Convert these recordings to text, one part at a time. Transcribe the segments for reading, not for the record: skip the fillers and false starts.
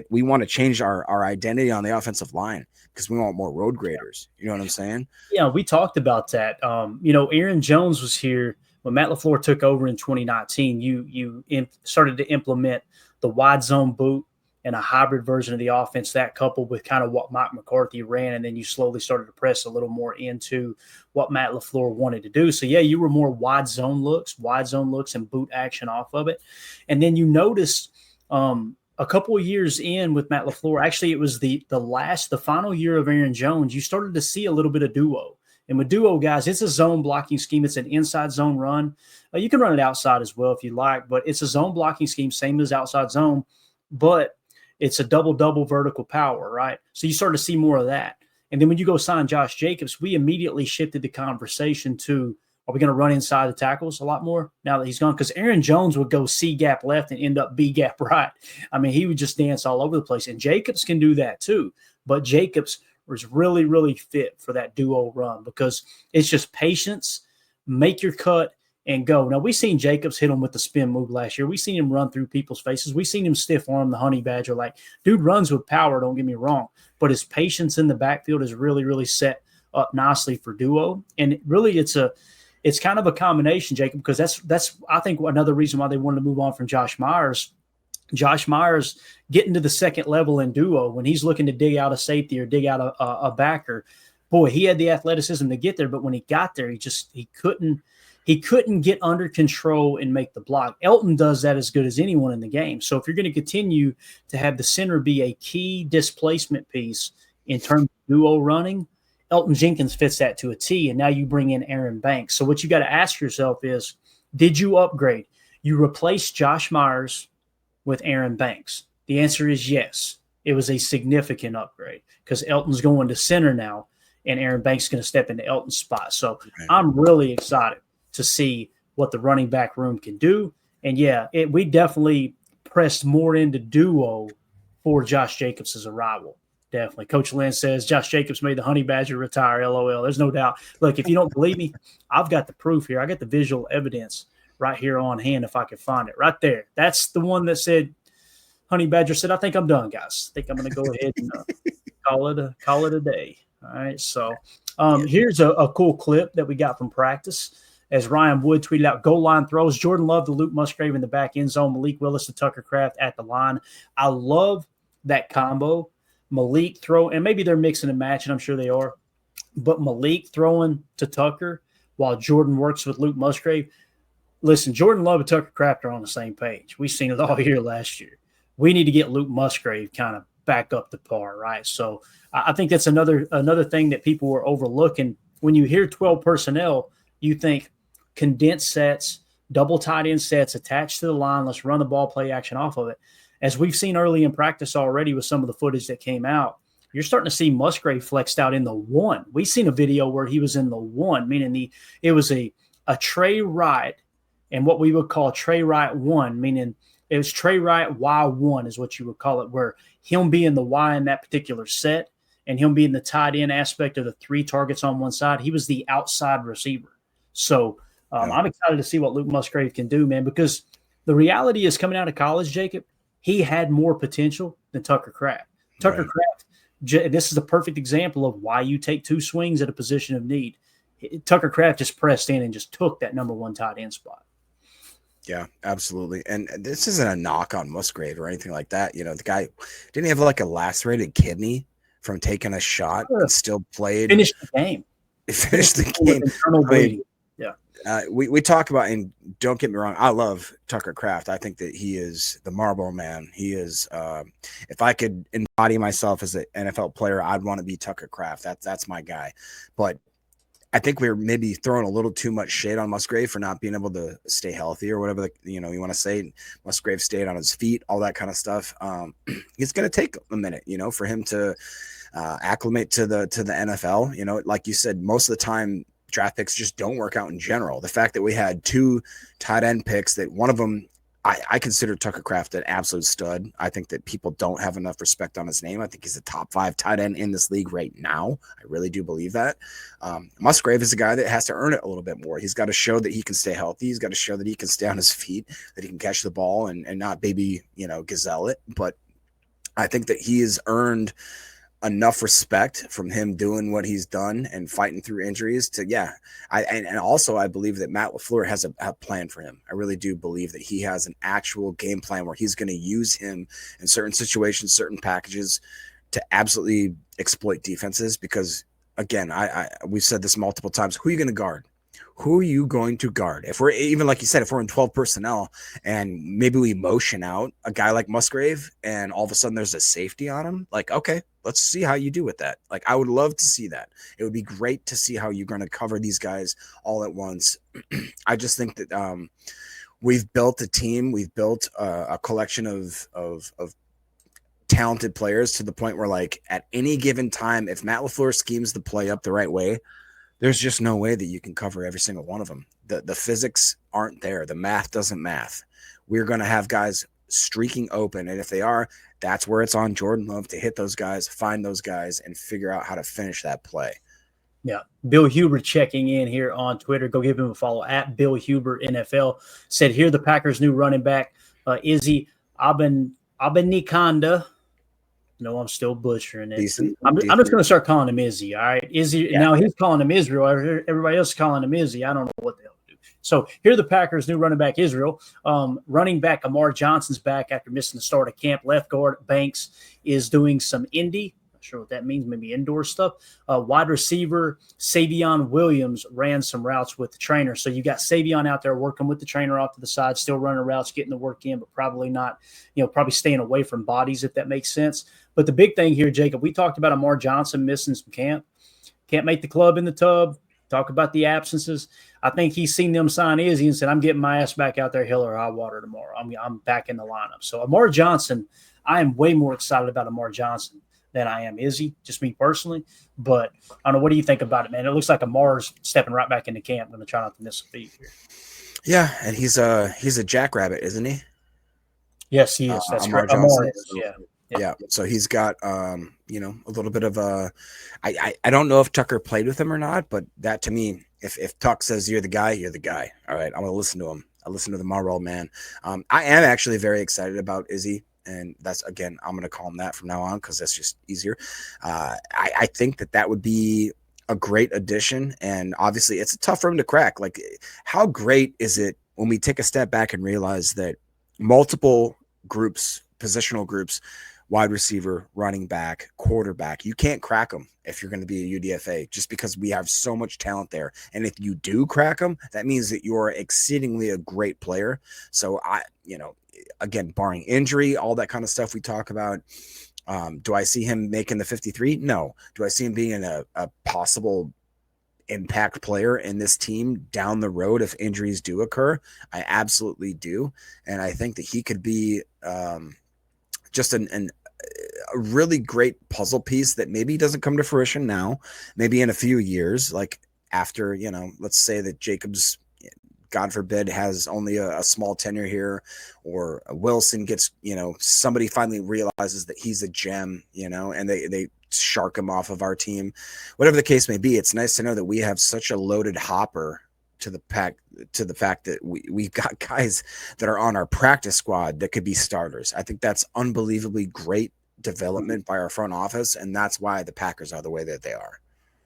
we want to change our identity on the offensive line because we want more road graders. You know what I'm saying? Yeah, we talked about that. Aaron Jones was here when Matt LaFleur took over in 2019. You started to implement the wide zone boot and a hybrid version of the offense, that coupled with kind of what Mike McCarthy ran, and then you slowly started to press a little more into what Matt LaFleur wanted to do. So, yeah, you were more wide zone looks and boot action off of it. And then you noticed a couple of years in with Matt LaFleur, actually it was the final year of Aaron Jones, you started to see a little bit of duo. And with duo, guys, it's a zone blocking scheme. It's an inside zone run. You can run it outside as well if you like, but it's a zone blocking scheme, same as outside zone, but it's a double vertical power, right? So you start to see more of that. And then when you go sign Josh Jacobs, we immediately shifted the conversation to, are we going to run inside the tackles a lot more now that he's gone? Because Aaron Jones would go C gap left and end up B gap right. I mean, he would just dance all over the place. And Jacobs can do that too. But Jacobs was really, really fit for that duo run because it's just patience, make your cut, and go. Now, we've seen Jacobs hit him with the spin move last year. We've seen him run through people's faces. We've seen him stiff arm the honey badger. Like, dude runs with power, don't get me wrong. But his patience in the backfield is really, really set up nicely for duo. And really, it's kind of a combination, Jacob, because that's I think another reason why they wanted to move on from Josh Myers. Josh Myers getting to the second level in duo when he's looking to dig out a safety or dig out a backer. Boy, he had the athleticism to get there, but when he got there, he couldn't get under control and make the block. Elton does that as good as anyone in the game. So if you're going to continue to have the center be a key displacement piece in terms of duo running, Elton Jenkins fits that to a T, and now you bring in Aaron Banks. So what you got to ask yourself is, did you upgrade? You replaced Josh Myers with Aaron Banks. The answer is yes. It was a significant upgrade because Elton's going to center now, and Aaron Banks is going to step into Elton's spot. So I'm really excited to see what the running back room can do. And, yeah, we definitely pressed more into duo for Josh Jacobs' arrival. Definitely. Coach Lynn says Josh Jacobs made the honey badger retire, LOL. There's no doubt. Look, if you don't believe me, I've got the proof here. I got the visual evidence right here on hand if I can find it. Right there. That's the one that said honey badger said, I think I'm done, guys. I think I'm going to go ahead and call it a day. All right. So here's a cool clip that we got from practice. As Ryan Wood tweeted out, goal line throws, Jordan Love to Luke Musgrave in the back end zone, Malik Willis to Tucker Kraft at the line. I love that combo. Malik throw, and maybe they're mixing and matching, I'm sure they are, but Malik throwing to Tucker while Jordan works with Luke Musgrave. Listen, Jordan Love and Tucker Kraft are on the same page. We've seen it all year last year. We need to get Luke Musgrave kind of back up to par, right? So I think that's another thing that people were overlooking. When you hear 12 personnel, you think condensed sets, double tight end sets attached to the line. Let's run the ball, play action off of it. As we've seen early in practice already with some of the footage that came out, you're starting to see Musgrave flexed out in the one. We've seen a video where he was in the one, meaning it was a Trey right and what we would call Trey right one, meaning it was Trey right Y1 is what you would call it, where him being the Y in that particular set and him being the tight end aspect of the three targets on one side, he was the outside receiver. So I'm excited to see what Luke Musgrave can do, man, because the reality is coming out of college, Jacob, he had more potential than Tucker Kraft. Tucker Kraft, this is a perfect example of why you take two swings at a position of need. Tucker Kraft just pressed in and just took that number one tight end spot. Yeah, absolutely. And this isn't a knock on Musgrave or anything like that. You know, the guy didn't have like a lacerated kidney from taking a shot and still played. Finished the game. Finished the game. Internal bleeding. We talk about, and don't get me wrong, I love Tucker Kraft. I think that he is the Marlboro Man. He is, if I could embody myself as an NFL player, I'd want to be Tucker Kraft. That's my guy. But I think we're maybe throwing a little too much shade on Musgrave for not being able to stay healthy or whatever, you want to say. Musgrave stayed on his feet, all that kind of stuff. It's going to take a minute, for him to acclimate to the NFL. Like you said, most of the time, draft picks just don't work out in general. The fact that we had two tight end picks, that one of them, I consider Tucker Kraft an absolute stud. I think that people don't have enough respect on his name. I think he's a top 5 tight end in this league right now. I really do believe that. Musgrave is a guy that has to earn it a little bit more. He's got to show that he can stay healthy. He's got to show that he can stay on his feet, that he can catch the ball and not baby, gazelle it. But I think that he has earned enough respect from him doing what he's done and fighting through injuries to and also I believe that Matt LaFleur has a plan for him. I really do believe that he has an actual game plan where he's going to use him in certain situations, certain packages to absolutely exploit defenses. Because again, we've said this multiple times, who are you going to guard? Who are you going to guard? If we're, even like you said, if we're in 12 personnel and maybe we motion out a guy like Musgrave and all of a sudden there's a safety on him, like, okay, let's see how you do with that. Like, I would love to see that. It would be great to see how you're going to cover these guys all at once. I just think that we've built a team, we've built a collection of talented players to the point where, like, at any given time, if Matt LaFleur schemes the play up the right way, there's just no way that you can cover every single one of them. The physics aren't there. The math doesn't math. We're going to have guys streaking open, and if they are, that's where it's on Jordan Love to hit those guys, find those guys, and figure out how to finish that play. Yeah. Bill Huber checking in here on Twitter. Go give him a follow at Bill Huber NFL. Said here the Packers' new running back, Izzy Abanikanda. No, I'm still butchering it. Decent. I'm just going to start calling him Izzy. All right. Izzy. Yeah. Now he's calling him Israel. Everybody else is calling him Izzy. I don't know what the hell to do. So here the Packers' new running back, Israel. Running back Amar Johnson's back after missing the start of camp. Left guard Banks is doing some indie. Not sure what that means. Maybe indoor stuff. Wide receiver Savion Williams ran some routes with the trainer. So you got Savion out there working with the trainer off to the side, still running routes, getting the work in, but probably not, probably staying away from bodies, if that makes sense. But the big thing here, Jacob, we talked about Amar Johnson missing some camp. Can't make the club in the tub. Talk about the absences. I think he's seen them sign Izzy and said, I'm getting my ass back out there, hell or high water tomorrow. I'm back in the lineup. So Amar Johnson, I am way more excited about Amar Johnson than I am Izzy, just me personally. But I don't know. What do you think about it, man? It looks like Amar's stepping right back into camp. I'm going to try not to miss a beat here. Yeah, and he's a jackrabbit, isn't he? Yes, he is. That's Amar correct. Amar Johnson. is, yeah. Yeah, so he's got a little bit of I don't know if Tucker played with him or not, but that to me, if Tuck says you're the guy, you're the guy. All right, I'm gonna listen to him. I listen to the Marlboro man. I am actually very excited about Izzy, and that's, again, I'm gonna call him that from now on because that's just easier. I think that would be a great addition, and obviously it's a tough room to crack. Like, how great is it when we take a step back and realize that multiple groups, positional groups, wide receiver, running back, quarterback, you can't crack them if you're going to be a UDFA, just because we have so much talent there. And if you do crack them, that means that you're exceedingly a great player. So again, barring injury, all that kind of stuff we talk about. Do I see him making the 53? No. Do I see him being a possible impact player in this team down the road if injuries do occur? I absolutely do. And I think that he could be just a really great puzzle piece that maybe doesn't come to fruition now, maybe in a few years, like after, let's say that Jacobs, God forbid, has only a small tenure here, or Wilson gets, somebody finally realizes that he's a gem, and they shark him off of our team, whatever the case may be. It's nice to know that we have such a loaded hopper to the fact that we've got guys that are on our practice squad that could be starters. I think that's unbelievably great development by our front office, and that's why the Packers are the way that they are.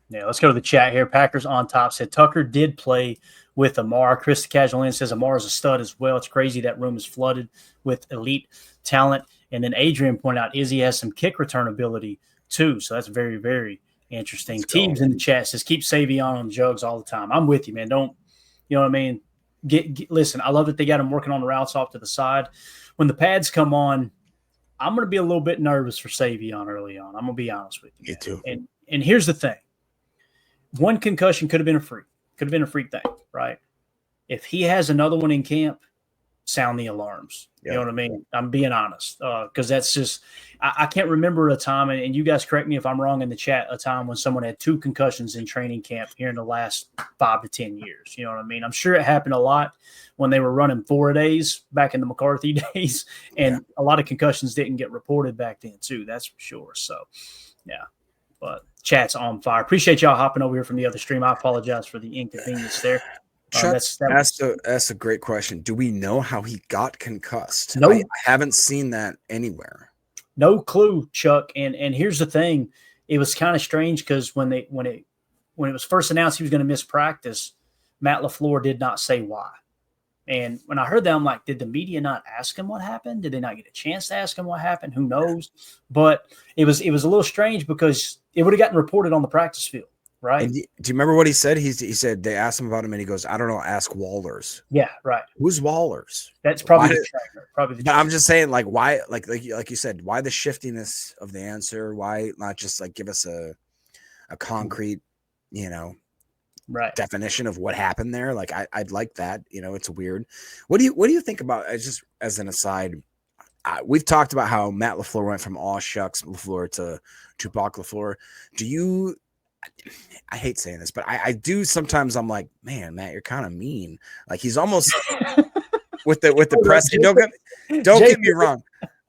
Yeah, let's go to the chat here. Packers on top said Tucker did play with Amar. Chris the Casual In says Amar is a stud as well. It's crazy that room is flooded with elite talent. And then Adrian pointed out Izzy has some kick return ability too. So that's very, very interesting. Teams in the chat says keep Savion on jugs all the time. I'm with you, man. Don't, you know what I mean? Listen, I love that they got him working on the routes off to the side. When the pads come on, I'm going to be a little bit nervous for Savion early on. I'm going to be honest with you. Me too. And here's the thing. One concussion could have been a freak thing, right? If he has another one in camp, sound the alarms. Yeah. You know what I mean? I'm being honest, because that's just I can't remember a time, and you guys correct me if I'm wrong in the chat, a time when someone had 2 concussions in training camp here in the last 5 to 10 years. You know what I mean? I'm sure it happened a lot when they were running 4-a-days back in the McCarthy days, and a lot of concussions didn't get reported back then too. That's for sure. So, yeah. But chat's on fire. Appreciate y'all hopping over here from the other stream. I apologize for the inconvenience there. That's a great question. Do we know how he got concussed? Nope. I haven't seen that anywhere. No clue, Chuck. And here's the thing. It was kind of strange because when it was first announced he was going to miss practice, Matt LaFleur did not say why. And when I heard that, I'm like, did the media not ask him what happened? Did they not get a chance to ask him what happened? Who knows? But it was a little strange because it would have gotten reported on the practice field, right? And do you remember what he said? He said they asked him about him, and he goes, "I don't know. Ask Wallers." Yeah, right. Who's Wallers? That's probably the trainer. Probably the But trainer. I'm just saying, like, why, like you said, why the shiftiness of the answer? Why not just like give us a concrete, right definition of what happened there? Like, I'd like that. It's weird. What do you think about? Just as an aside, we've talked about how Matt LaFleur went from all shucks LaFleur to Tupac LaFleur. Do you? I hate saying this, but I do sometimes. I'm like, man, Matt, you're kind of mean. Like he's almost with the press. And don't get me wrong.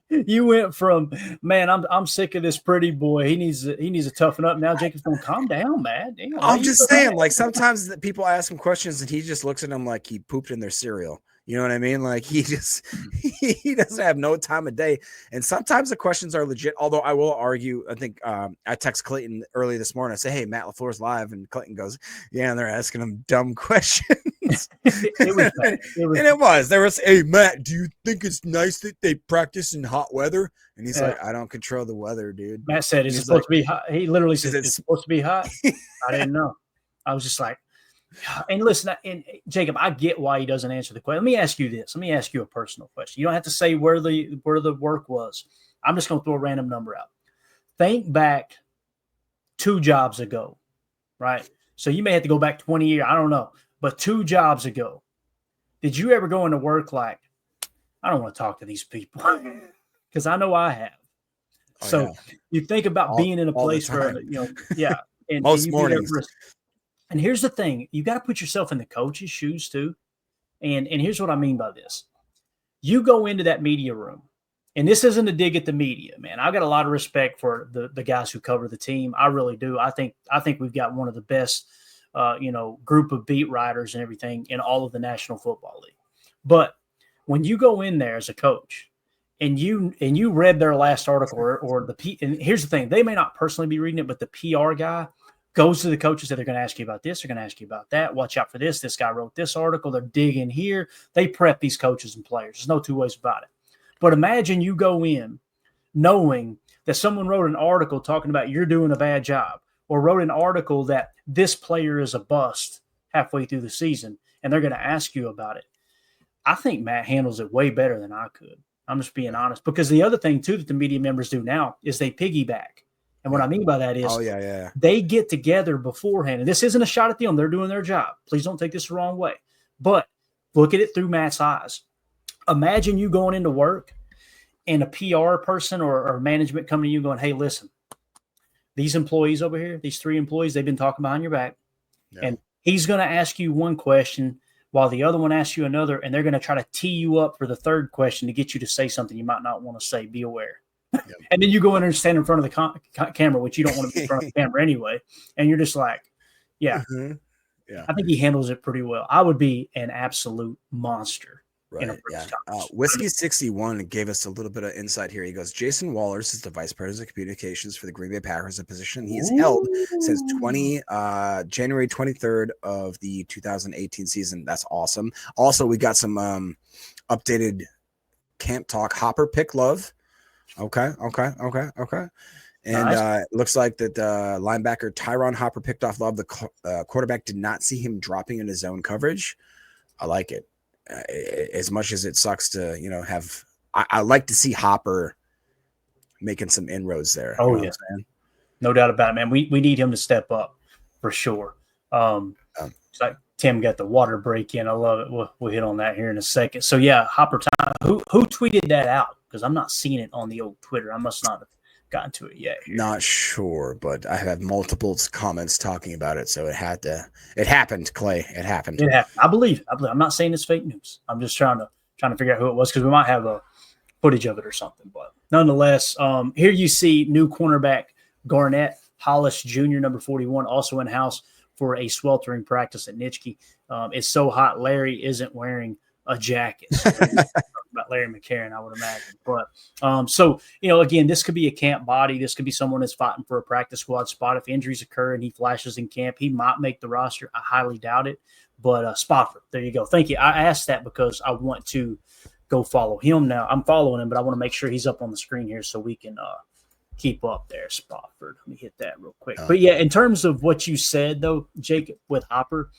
You went from, man, I'm sick of this pretty boy. He needs to toughen up. Now Jacob's going to calm down, man. Damn, I'm just saying, like sometimes that people ask him questions and he just looks at them like he pooped in their cereal. You know what I mean? Like he doesn't have no time of day. And sometimes the questions are legit. Although I will argue, I think I text Clayton early this morning. I say, "Hey, Matt LaFleur's live," and Clayton goes, "Yeah," and they're asking him dumb questions. It was. There was, "Hey, Matt, do you think it's nice that they practice in hot weather?" And he's like, "I don't control the weather, dude." Matt said, "Is it supposed to be hot?" He literally said, "It's supposed to be hot." I didn't know. I was just like, and listen, and Jacob, I get why he doesn't answer the question. Let me ask you this. Let me ask you a personal question. You don't have to say where the work was. I'm just going to throw a random number out. Think back 2 jobs ago, right? So you may have to go back 20 years. I don't know. But 2 jobs ago, did you ever go into work like, I don't want to talk to these people? Because I know I have. So you think about being in a place where, and most mornings. And here's the thing. You got to put yourself in the coach's shoes too. And here's what I mean by this. You go into that media room, and this isn't a dig at the media, man. I've got a lot of respect for the guys who cover the team. I really do. I think we've got one of the best, group of beat writers and everything in all of the National Football League. But when you go in there as a coach and you read their last article and here's the thing, they may not personally be reading it, but the PR guy goes to the coaches that they're going to ask you about this, they're going to ask you about that. Watch out for this. This guy wrote this article. They're digging here. They prep these coaches and players. There's no 2 ways about it. But imagine you go in knowing that someone wrote an article talking about you're doing a bad job, or wrote an article that this player is a bust halfway through the season, and they're going to ask you about it. I think Matt handles it way better than I could. I'm just being honest. Because the other thing, too, that the media members do now is they piggyback. And what I mean by that is they get together beforehand. And this isn't a shot at them. They're doing their job. Please don't take this the wrong way. But look at it through Matt's eyes. Imagine you going into work and a PR person or management coming to you going, "Hey, listen, these employees over here, these 3 employees, they've been talking behind your back." Yeah. And he's going to ask you one question while the other one asks you another, and they're going to try to tee you up for the third question to get you to say something you might not want to say. Be aware. Yep. And then you go in and stand in front of the camera, which you don't want to be in front of the camera anyway. And you're just like, yeah. Mm-hmm. Yeah. I think he handles it pretty well. I would be an absolute monster. Right. Whiskey 61 gave us a little bit of insight here. He goes, Jason Wallers is the vice president of communications for the Green Bay Packers, a position he has held since January 23rd of the 2018 season. That's awesome. Also, we got some updated camp talk. Hopper pick love. Okay. And it looks like that linebacker Tyron Hopper picked off Love. The quarterback did not see him dropping into zone coverage. I like it. As much as it sucks to, have, I like to see Hopper making some inroads there. Oh, yeah. No doubt about it, man. We need him to step up for sure. It's like Tim got the water break in. I love it. We'll hit on that here in a second. So, yeah, Hopper time. Who tweeted that out? Because I'm not seeing it on the old Twitter. I must not have gotten to it yet. Not sure, but I have multiple comments talking about it. So it happened, Clay. It happened. I believe it. I'm not saying it's fake news. I'm just trying to figure out who it was, because we might have a footage of it or something. But nonetheless, here you see new cornerback Garnett Hollis Jr., number 41, also in house for a sweltering practice at Nitschke. It's so hot, Larry isn't wearing a jacket. So about Larry McCarron, I would imagine. But so, again, this could be a camp body. This could be someone that's fighting for a practice squad spot. If injuries occur and he flashes in camp, he might make the roster. I highly doubt it. But Spofford, there you go. Thank you. I asked that because I want to go follow him now. I'm following him, but I want to make sure he's up on the screen here so we can keep up there, Spofford. Let me hit that real quick. But yeah, in terms of what you said, though, Jacob, with Hopper,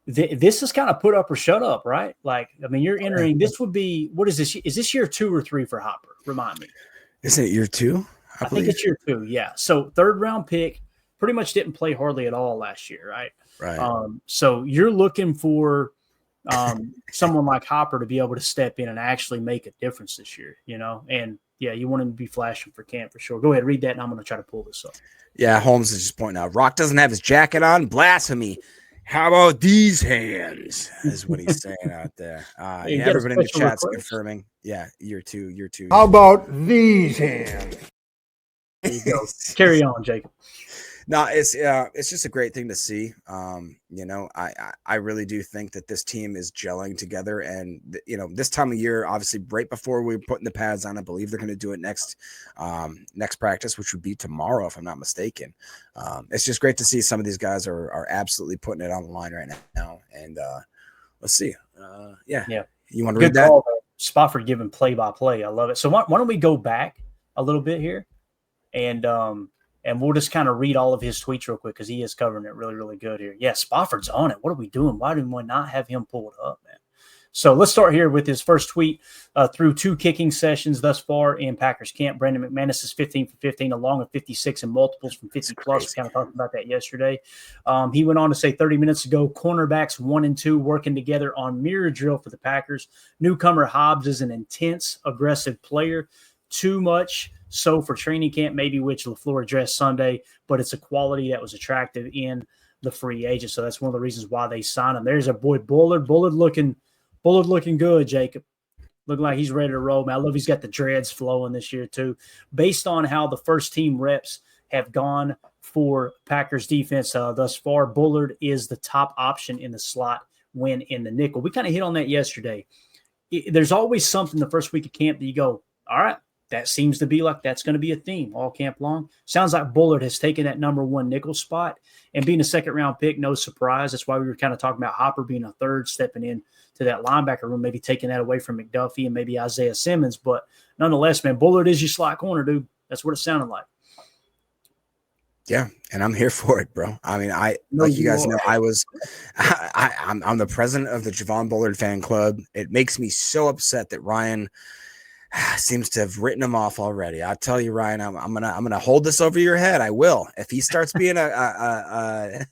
this is kind of put up or shut up, right? Like, I mean, you're entering, this would be, what is this? Is this year 2 or 3 for Hopper? Remind me. Isn't it year 2? I think it's year 2, yeah. So 3rd round pick, pretty much didn't play hardly at all last year, right? Right. So you're looking for someone like Hopper to be able to step in and actually make a difference this year, and yeah, you want him to be flashing for camp for sure. Go ahead, read that, and I'm going to try to pull this up. Yeah, Holmes is just pointing out, Rock doesn't have his jacket on. Blasphemy. How about these hands? Is what he's saying out there. Everybody in the chat's confirming. Yeah, year 2. How about these hands? There you go. Carry on, Jacob. No, it's just a great thing to see. I really do think that this team is gelling together, and this time of year, obviously, right before we're putting the pads on, I believe they're going to do it next practice, which would be tomorrow, if I'm not mistaken. It's just great to see some of these guys are absolutely putting it on the line right now, and let's see. Yeah. You want to read that? Call, Spofford giving play-by-play. I love it. So why don't we go back a little bit here, and we'll just kind of read all of his tweets real quick because he is covering it really, really good here. Yeah, Spofford's on it. What are we doing? Why do we not have him pulled up, man? So let's start here with his first tweet. Through 2 kicking sessions thus far in Packers camp, Brandon McManus is 15 for 15, along with 56 and multiples from 50 plus. We kind of talked about that yesterday. He went on to say 30 minutes ago, cornerbacks 1 and 2 working together on mirror drill for the Packers. Newcomer Hobbs is an intense, aggressive player. Too much so for training camp, maybe, which LaFleur addressed Sunday, but it's a quality that was attractive in the free agent. So that's one of the reasons why they signed him. There's our boy Bullard. Bullard looking good, Jacob. Looking like he's ready to roll, man. I love he's got the dreads flowing this year too. Based on how the first team reps have gone for Packers defense thus far, Bullard is the top option in the slot when in the nickel. We kind of hit on that yesterday. There's always something the first week of camp that you go, all right, that seems to be like that's going to be a theme all camp long. Sounds like Bullard has taken that number 1 nickel spot, and being a 2nd-round pick, no surprise. That's why we were kind of talking about Hopper being a 3rd, stepping in to that linebacker room, maybe taking that away from McDuffie and maybe Isaiah Simmons. But nonetheless, man, Bullard is your slot corner, dude. That's what it sounded like. Yeah, and I'm here for it, bro. I mean, like you guys know, I'm the president of the Javon Bullard fan club. It makes me so upset that Ryan seems to have written him off already. I'll tell you, Ryan, I'm gonna hold this over your head. I will. If he starts being a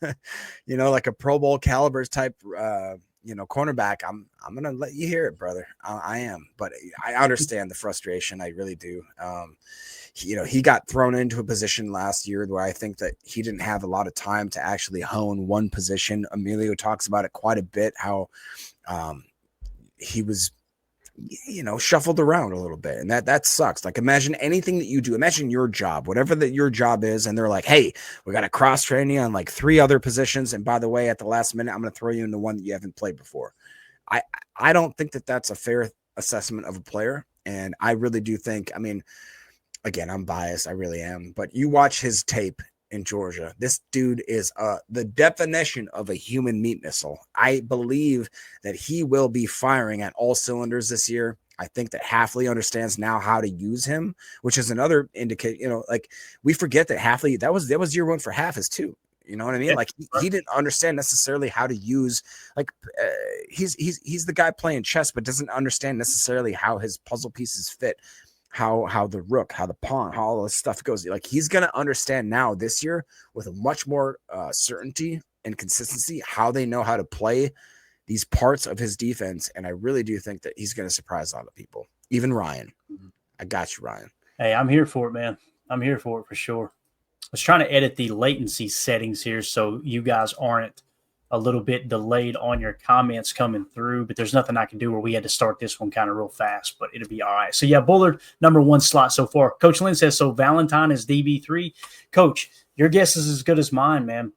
like a Pro Bowl caliber type cornerback, I'm gonna let you hear it, brother. I am, but I understand the frustration. I really do. He got thrown into a position last year where I think that he didn't have a lot of time to actually hone one position. Emilio talks about it quite a bit, how he was shuffled around a little bit, and that sucks. Like, imagine anything that you do, imagine your job, whatever that your job is, and they're like, hey, we got to cross train you on like 3 other positions, and by the way, at the last minute, I'm going to throw you into one that you haven't played before. I don't think that that's a fair assessment of a player, and I really do think, I mean, again, I'm biased, I really am, but you watch his tape in Georgia. This dude is the definition of a human meat missile. I believe that he will be firing at all cylinders this year. I think that Hafley understands now how to use him, which is another indicator. Like, we forget that Hafley, that was year 1 for Haffis too. You know what I mean? Like, he didn't understand necessarily how to use, like, he's the guy playing chess, but doesn't understand necessarily how his puzzle pieces fit. How the rook, how the pawn, how all this stuff goes. Like, he's going to understand now this year with a much more certainty and consistency how they know how to play these parts of his defense. And I really do think that he's going to surprise a lot of people, even Ryan. I got you, Ryan. Hey, I'm here for it, man. I'm here for it for sure. I was trying to edit the latency settings here so you guys aren't a little bit delayed on your comments coming through, but there's nothing I can do where we had to start this one kind of real fast, but it'll be all right. So yeah, Bullard, number 1 slot so far. Coach Lynn says, so Valentine is DB3. Coach, your guess is as good as mine, man.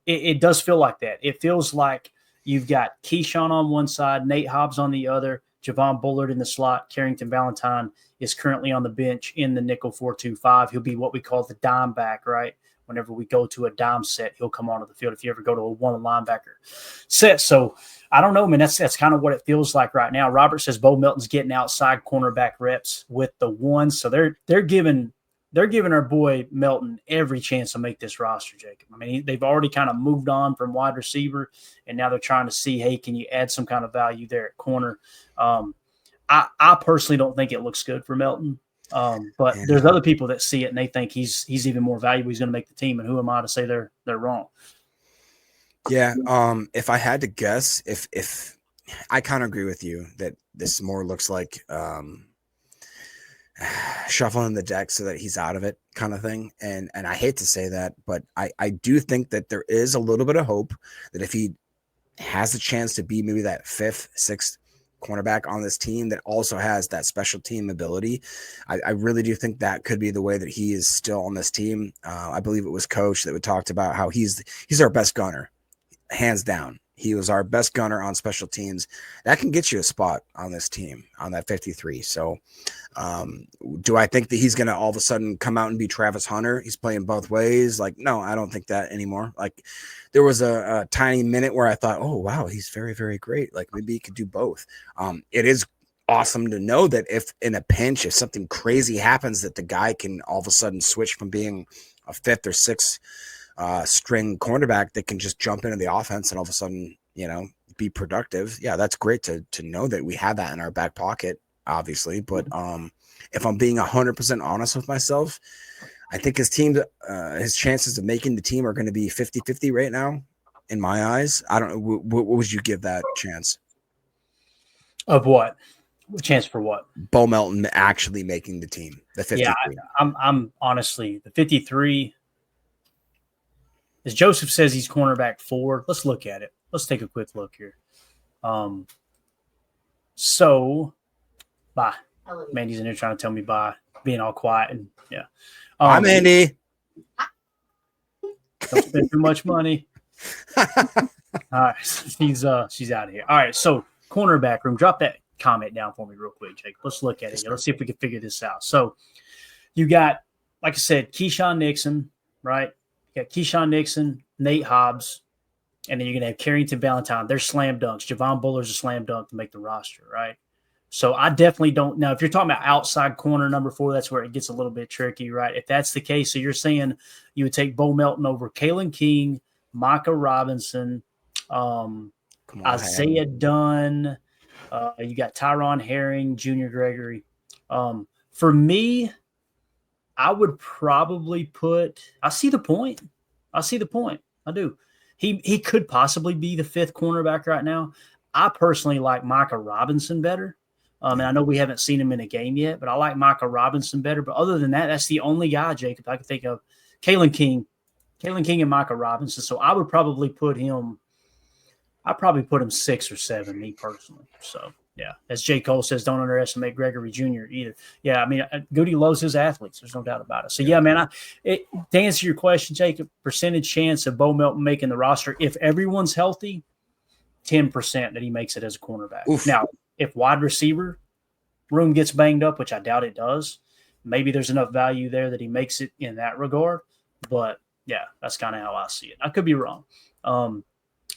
It does feel like that. It feels like you've got Keyshawn on one side, Nate Hobbs on the other, Javon Bullard in the slot. Carrington Valentine is currently on the bench in the nickel 4-2-5. He'll be what we call the dime back, right? Whenever we go to a dime set, he'll come onto the field if you ever go to a one linebacker set. So I don't know, man. That's kind of what it feels like right now. Robert says Bo Melton's getting outside cornerback reps with the ones. So they're giving our boy Melton every chance to make this roster, Jacob. I mean, they've already kind of moved on from wide receiver, and now they're trying to see, hey, can you add some kind of value there at corner? I personally don't think it looks good for Melton. But there's other people that see it and they think he's even more valuable. He's going to make the team. And who am I to say they're wrong? Yeah. If I had to guess, if I kind of agree with you that this more looks like shuffling the deck so that he's out of it kind of thing. And I hate to say that, but I do think that there is a little bit of hope that if he has a chance to be maybe that 5th, 6th cornerback on this team that also has that special team ability, I really do think that could be the way that he is still on this team. I believe it was Coach that we talked about how he's our best gunner, hands down. He was our best gunner on special teams. That can get you a spot on this team on that 53. So do I think that he's going to all of a sudden come out and be Travis Hunter? He's playing both ways. Like, no, I don't think that anymore. Like, there was a tiny minute where I thought, oh, wow, he's very, very great. Like, maybe he could do both. It is awesome to know that if in a pinch, if something crazy happens, that the guy can all of a sudden switch from being a 5th or 6th string cornerback that can just jump into the offense and all of a sudden, be productive. Yeah, that's great to know that we have that in our back pocket, obviously. But if I'm being 100% honest with myself, I think his chances of making the team are going to be 50-50 right now, in my eyes. I don't know. What would you give that chance? Of what? Chance for what? Bo Melton actually making the team, the 53. Yeah, I'm honestly, the 53, as Joseph says, he's cornerback 4. Let's look at it. Let's take a quick look here. So, bye. Mandy's in there trying to tell me bye, being all quiet and yeah. Bye, Mandy. Don't spend too much money. All right, she's out of here. All right, so cornerback room. Drop that comment down for me real quick, Jake. Let's look at it. Let's see if we can figure this out. So, you got, like I said, Keyshawn Nixon, right? You got Keyshawn Nixon, Nate Hobbs, and then you're going to have Carrington Valentine. They're slam dunks. Javon Bullard's a slam dunk to make the roster, right? So I definitely don't – now, if you're talking about outside corner number 4, that's where it gets a little bit tricky, right? If that's the case, so you're saying you would take Bo Melton over Kalen King, Micah Robinson, Isaiah Dunn. You got Tyron Herring, Junior Gregory. For me, I would probably put – I see the point. I do. He could possibly be the 5th cornerback right now. I personally like Micah Robinson better. And I know we haven't seen him in a game yet, but I like Micah Robinson better. But other than that, that's the only guy, Jacob, I can think of. Kalen King and Micah Robinson. So I would probably put him – I'd probably put him 6 or 7, me personally. So, yeah. As J. Cole says, don't underestimate Gregory Jr. either. Yeah, I mean, Goody loves his athletes. There's no doubt about it. So, yeah, man, to answer your question, Jacob, percentage chance of Bo Melton making the roster, if everyone's healthy, 10% that he makes it as a cornerback. Oof. Now, if wide receiver room gets banged up, which I doubt it does, maybe there's enough value there that he makes it in that regard. But, yeah, that's kind of how I see it. I could be wrong.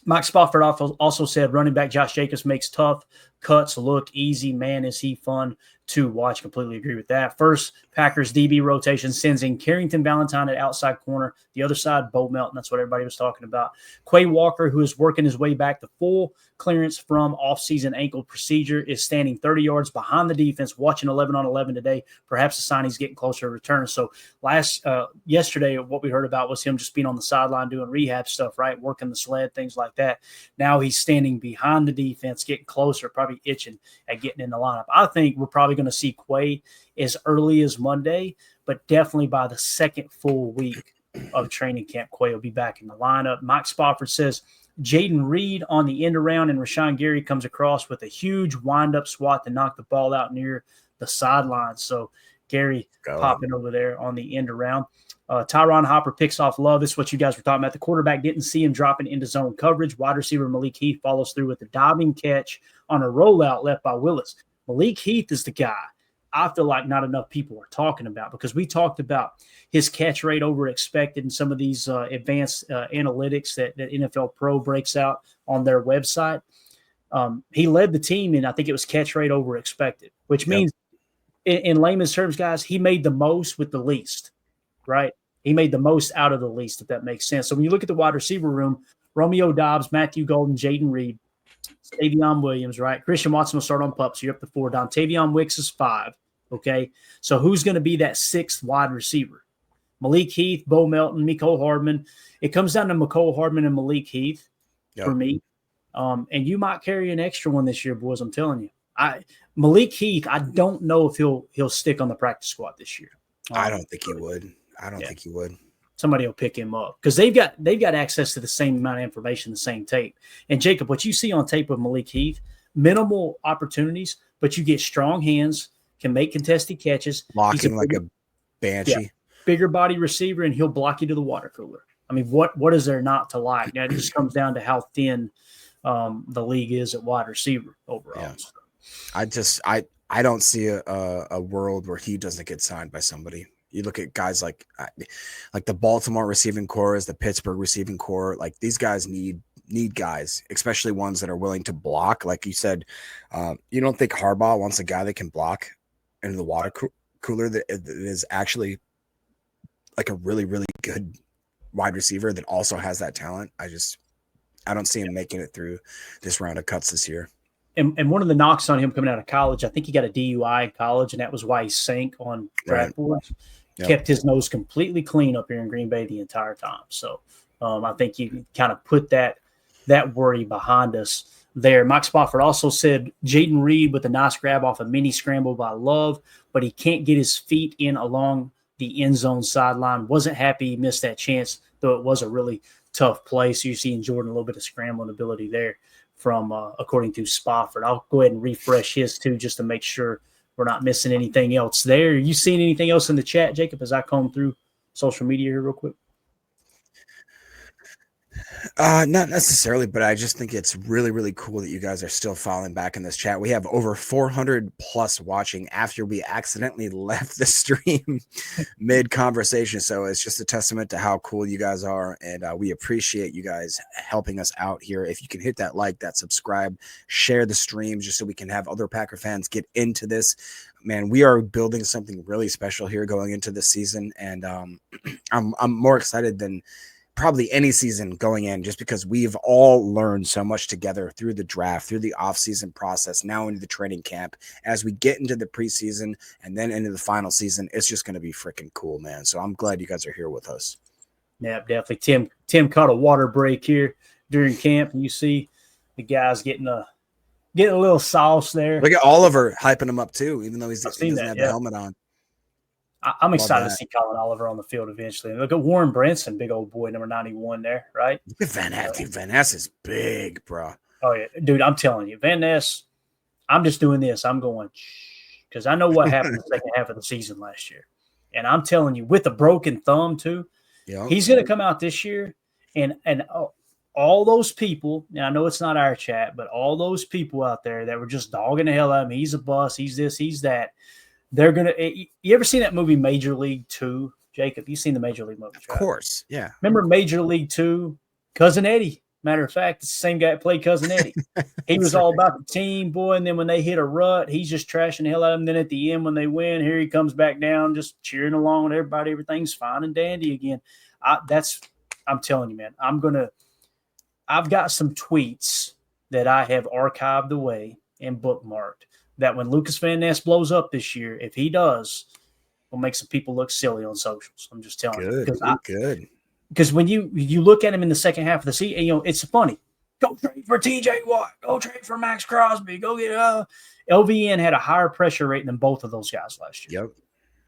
Mike Spofford also said running back Josh Jacobs makes tough cuts look easy. Man, is he fun to watch. Completely agree with that. First, Packers DB rotation sends in Carrington Valentine at outside corner. The other side, Bo Melton. That's what everybody was talking about. Quay Walker, who is working his way back to full clearance from offseason ankle procedure, is standing 30 yards behind the defense, watching 11-on-11 today. Perhaps a sign he's getting closer to return. So yesterday, what we heard about was him just being on the sideline doing rehab stuff, right? Working the sled, things like that. Now he's standing behind the defense, getting closer, probably itching at getting in the lineup. I think we're probably going to see Quay as early as Monday, but definitely by the second full week of training camp, Quay will be back in the lineup. Mike Spofford says Jaden Reed on the end around and Rashawn Gary comes across with a huge wind-up swat to knock the ball out near the sideline. So Gary popping over there on the end around. Tyron Hopper picks off Love. This is what you guys were talking about. The quarterback didn't see him dropping into zone coverage. Wide receiver Malik Heath follows through with the diving catch on a rollout left by Willis. Malik Heath is the guy I feel like not enough people are talking about, because we talked about his catch rate over expected and some of these advanced analytics that NFL Pro breaks out on their website. He led the team in, I think it was catch rate over expected, which means in layman's terms, guys, he made the most with the least, right? He made the most out of the least, if that makes sense. So when you look at the wide receiver room, Romeo Dobbs, Matthew Golden, Jaden Reed, Davion Williams, right? Christian Watson will start on pup, so you're up to 4. Dontavion Wicks is 5, okay? So who's going to be that 6th wide receiver? Malik Heath, Bo Melton, Mecole Hardman. It comes down to Mecole Hardman and Malik Heath for me. And you might carry an extra one this year, boys, I'm telling you. Malik Heath, I don't know if he'll stick on the practice squad this year. I don't think he would. Think he would. Somebody will pick him up because they've got access to the same amount of information, the same tape. And Jacob, what you see on tape of Malik Heath, minimal opportunities, but you get strong hands, can make contested catches, blocking like a banshee, bigger body receiver, and he'll block you to the water cooler. I mean, what is there not to like? Now, it just comes down to how thin the league is at wide receiver overall. Yeah. I don't see a world where he doesn't get signed by somebody. You look at guys like the Baltimore receiving core, the Pittsburgh receiving core. Like, these guys need guys, especially ones that are willing to block. Like you said, you don't think Harbaugh wants a guy that can block into the water cooler that is actually like a really, really good wide receiver that also has that talent. I don't see him making it through this round of cuts this year. And one of the knocks on him coming out of college, I think he got a DUI in college, and that was why he sank on draft boards. Yep. Kept his nose completely clean up here in Green Bay the entire time. So I think you can kind of put that worry behind us there. Mike Spofford also said Jaden Reed with a nice grab off a mini scramble by Love, but he can't get his feet in along the end zone sideline. Wasn't happy he missed that chance, though it was a really tough play. So you're seeing Jordan a little bit of scrambling ability there from according to Spofford. I'll go ahead and refresh his too just to make sure we're not missing anything else there. You seen anything else in the chat, Jacob, as I comb through social media here real quick? Not necessarily, but I just think it's really, really cool that you guys are still falling back in this chat. We have over 400 plus watching after we accidentally left the stream mid conversation. So it's just a testament to how cool you guys are. And we appreciate you guys helping us out here. If you can hit that like, that subscribe, share the stream just so we can have other Packer fans get into this. Man, we are building something really special here going into this season. And I'm more excited than probably any season going in, just because we've all learned so much together through the draft, through the offseason process, now into the training camp. As we get into the preseason and then into the final season, it's just going to be freaking cool, man. So I'm glad you guys are here with us. Yeah, definitely. Tim caught a water break here during camp, and you see the guys getting a little sauce there. Look at Oliver hyping him up too, even though he doesn't have the helmet on. I'm excited to see Colin Oliver on the field eventually. And look at Warren Branson, big old boy, number 91 there, right? Look at Van Ness. Van Ness is big, bro. Oh, yeah. Dude, I'm telling you, Van Ness, I'm just doing this. I'm going, because I know what happened the second half of the season last year. And I'm telling you, with a broken thumb, too, he's going to come out this year. And all those people, and I know it's not our chat, but all those people out there that were just dogging the hell out of him, he's a bust, he's this, he's that. They're going to – you ever seen that movie Major League 2? Jacob, you've seen the Major League movie, right? Of course, yeah. Remember Major League 2? Cousin Eddie. Matter of fact, it's the same guy that played Cousin Eddie. He was all about the team, boy, and then when they hit a rut, he's just trashing the hell out of them. Then at the end when they win, here he comes back down just cheering along with everybody. Everything's fine and dandy again. I'm telling you, man, I've got some tweets that I have archived away and bookmarked that when Lucas Van Ness blows up this year, if he does, will make some people look silly on socials. I'm just telling you. Good. Because when you look at him in the second half of the season, it's funny. Go trade for TJ Watt. Go trade for Max Crosby. Go get LVN had a higher pressure rate than both of those guys last year. Yep.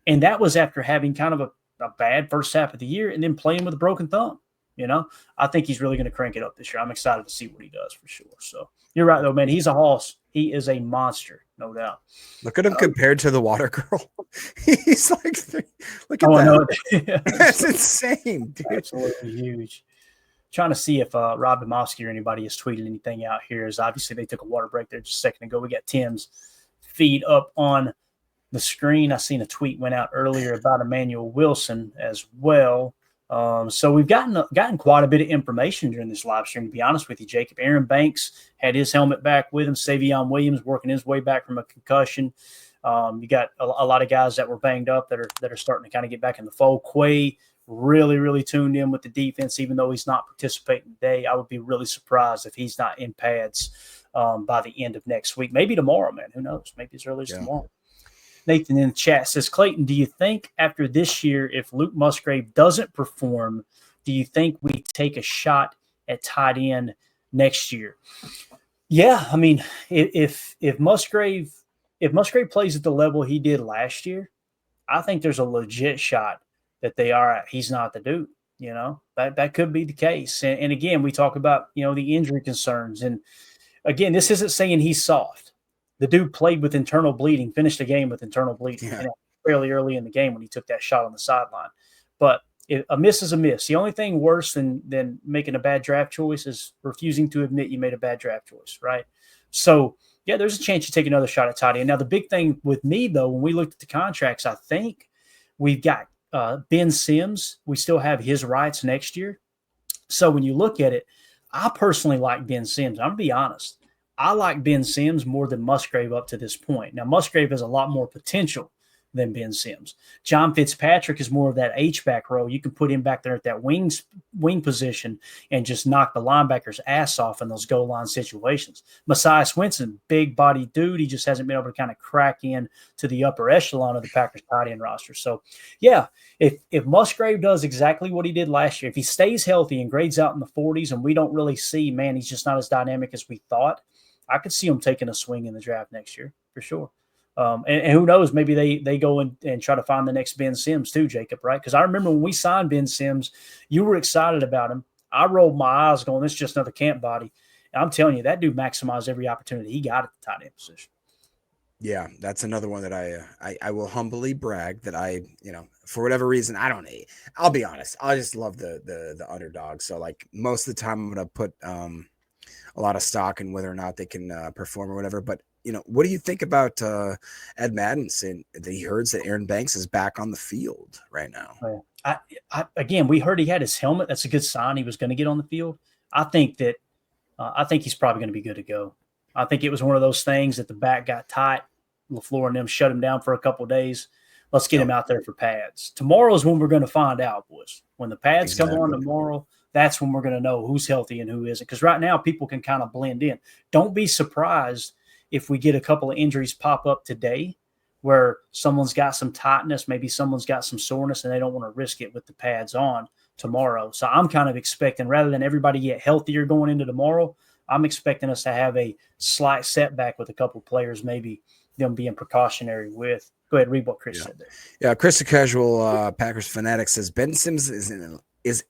And that was after having kind of a bad first half of the year and then playing with a broken thumb. You know, I think he's really going to crank it up this year. I'm excited to see what he does for sure. So you're right, though, man. He's a hoss. He is a monster, no doubt. Look at him compared to the water girl. He's like, look at I know. that. That's insane, dude. Absolutely huge. Trying to see if Rob Domofsky or anybody has tweeted anything out here. As obviously they took a water break there just a second ago. We got Tim's feed up on the screen. I seen a tweet went out earlier about Emmanuel Wilson as well. So we've gotten quite a bit of information during this live stream, to be honest with you, Jacob. Aaron Banks had his helmet back with him. Savion Williams working his way back from a concussion. You got a lot of guys that were banged up that are starting to kind of get back in the fold. Quay really, really tuned in with the defense, even though he's not participating today. I would be really surprised if he's not in pads by the end of next week. Maybe tomorrow, man. Who knows? Maybe as early as tomorrow. Nathan in the chat says, Clayton, do you think after this year, if Luke Musgrave doesn't perform, do you think we take a shot at tight end next year? Yeah, I mean, if Musgrave plays at the level he did last year, I think there's a legit shot that he's not the dude. You know, that could be the case. And again, we talk about, the injury concerns. And again, this isn't saying he's soft. The dude played with internal bleeding, finished the game with internal bleeding fairly early in the game when he took that shot on the sideline. But a miss is a miss. The only thing worse than making a bad draft choice is refusing to admit you made a bad draft choice, right? So, yeah, there's a chance you take another shot at tight end. Now, the big thing with me, though, when we looked at the contracts, I think we've got Ben Sims. We still have his rights next year. So when you look at it, I personally like Ben Sims. I'm going to be honest. I like Ben Sims more than Musgrave up to this point. Now, Musgrave has a lot more potential than Ben Sims. John Fitzpatrick is more of that H-back role. You can put him back there at that wing position and just knock the linebacker's ass off in those goal line situations. Messiah Swinson, big body dude. He just hasn't been able to kind of crack in to the upper echelon of the Packers tight end roster. So, yeah, if Musgrave does exactly what he did last year, if he stays healthy and grades out in the 40s and we don't really see, man, he's just not as dynamic as we thought, I could see him taking a swing in the draft next year for sure. And who knows, maybe they go and try to find the next Ben Sims too, Jacob, right? Because I remember when we signed Ben Sims, you were excited about him. I rolled my eyes going, this is just another camp body. And I'm telling you, that dude maximized every opportunity he got at the tight end position. Yeah, that's another one that I will humbly brag that for whatever reason, I'll be honest. I just love the underdog. So like most of the time I'm going to put a lot of stock in whether or not they can perform or whatever. But, what do you think about Ed Madden saying that he heard that Aaron Banks is back on the field right now? Again, we heard he had his helmet. That's a good sign he was going to get on the field. I think he's probably going to be good to go. I think it was one of those things that the back got tight. LaFleur and them shut him down for a couple of days. Let's get him out there for pads. Tomorrow is when we're going to find out, boys. When the pads come on tomorrow, that's when we're going to know who's healthy and who isn't. Because right now, people can kind of blend in. Don't be surprised if we get a couple of injuries pop up today where someone's got some tightness, maybe someone's got some soreness, and they don't want to risk it with the pads on tomorrow. So I'm kind of expecting, rather than everybody get healthier going into tomorrow, I'm expecting us to have a slight setback with a couple of players, maybe them being precautionary with. Go ahead, read what Chris said there. Yeah, Chris the Casual Packers Fanatic says, Ben Sims is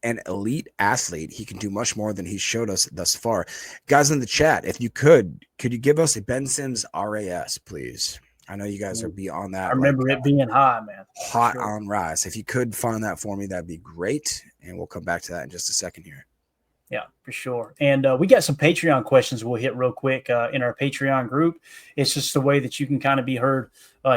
an elite athlete. He can do much more than he showed us thus far. Guys in the chat, if you could you give us a Ben Sims RAS, please? I know you guys are beyond that. I remember it being high, man. Hot on rise. If you could find that for me, that'd be great. And we'll come back to that in just a second here. Yeah, for sure. And we got some Patreon questions we'll hit real quick in our Patreon group. It's just the way that you can kind of be heard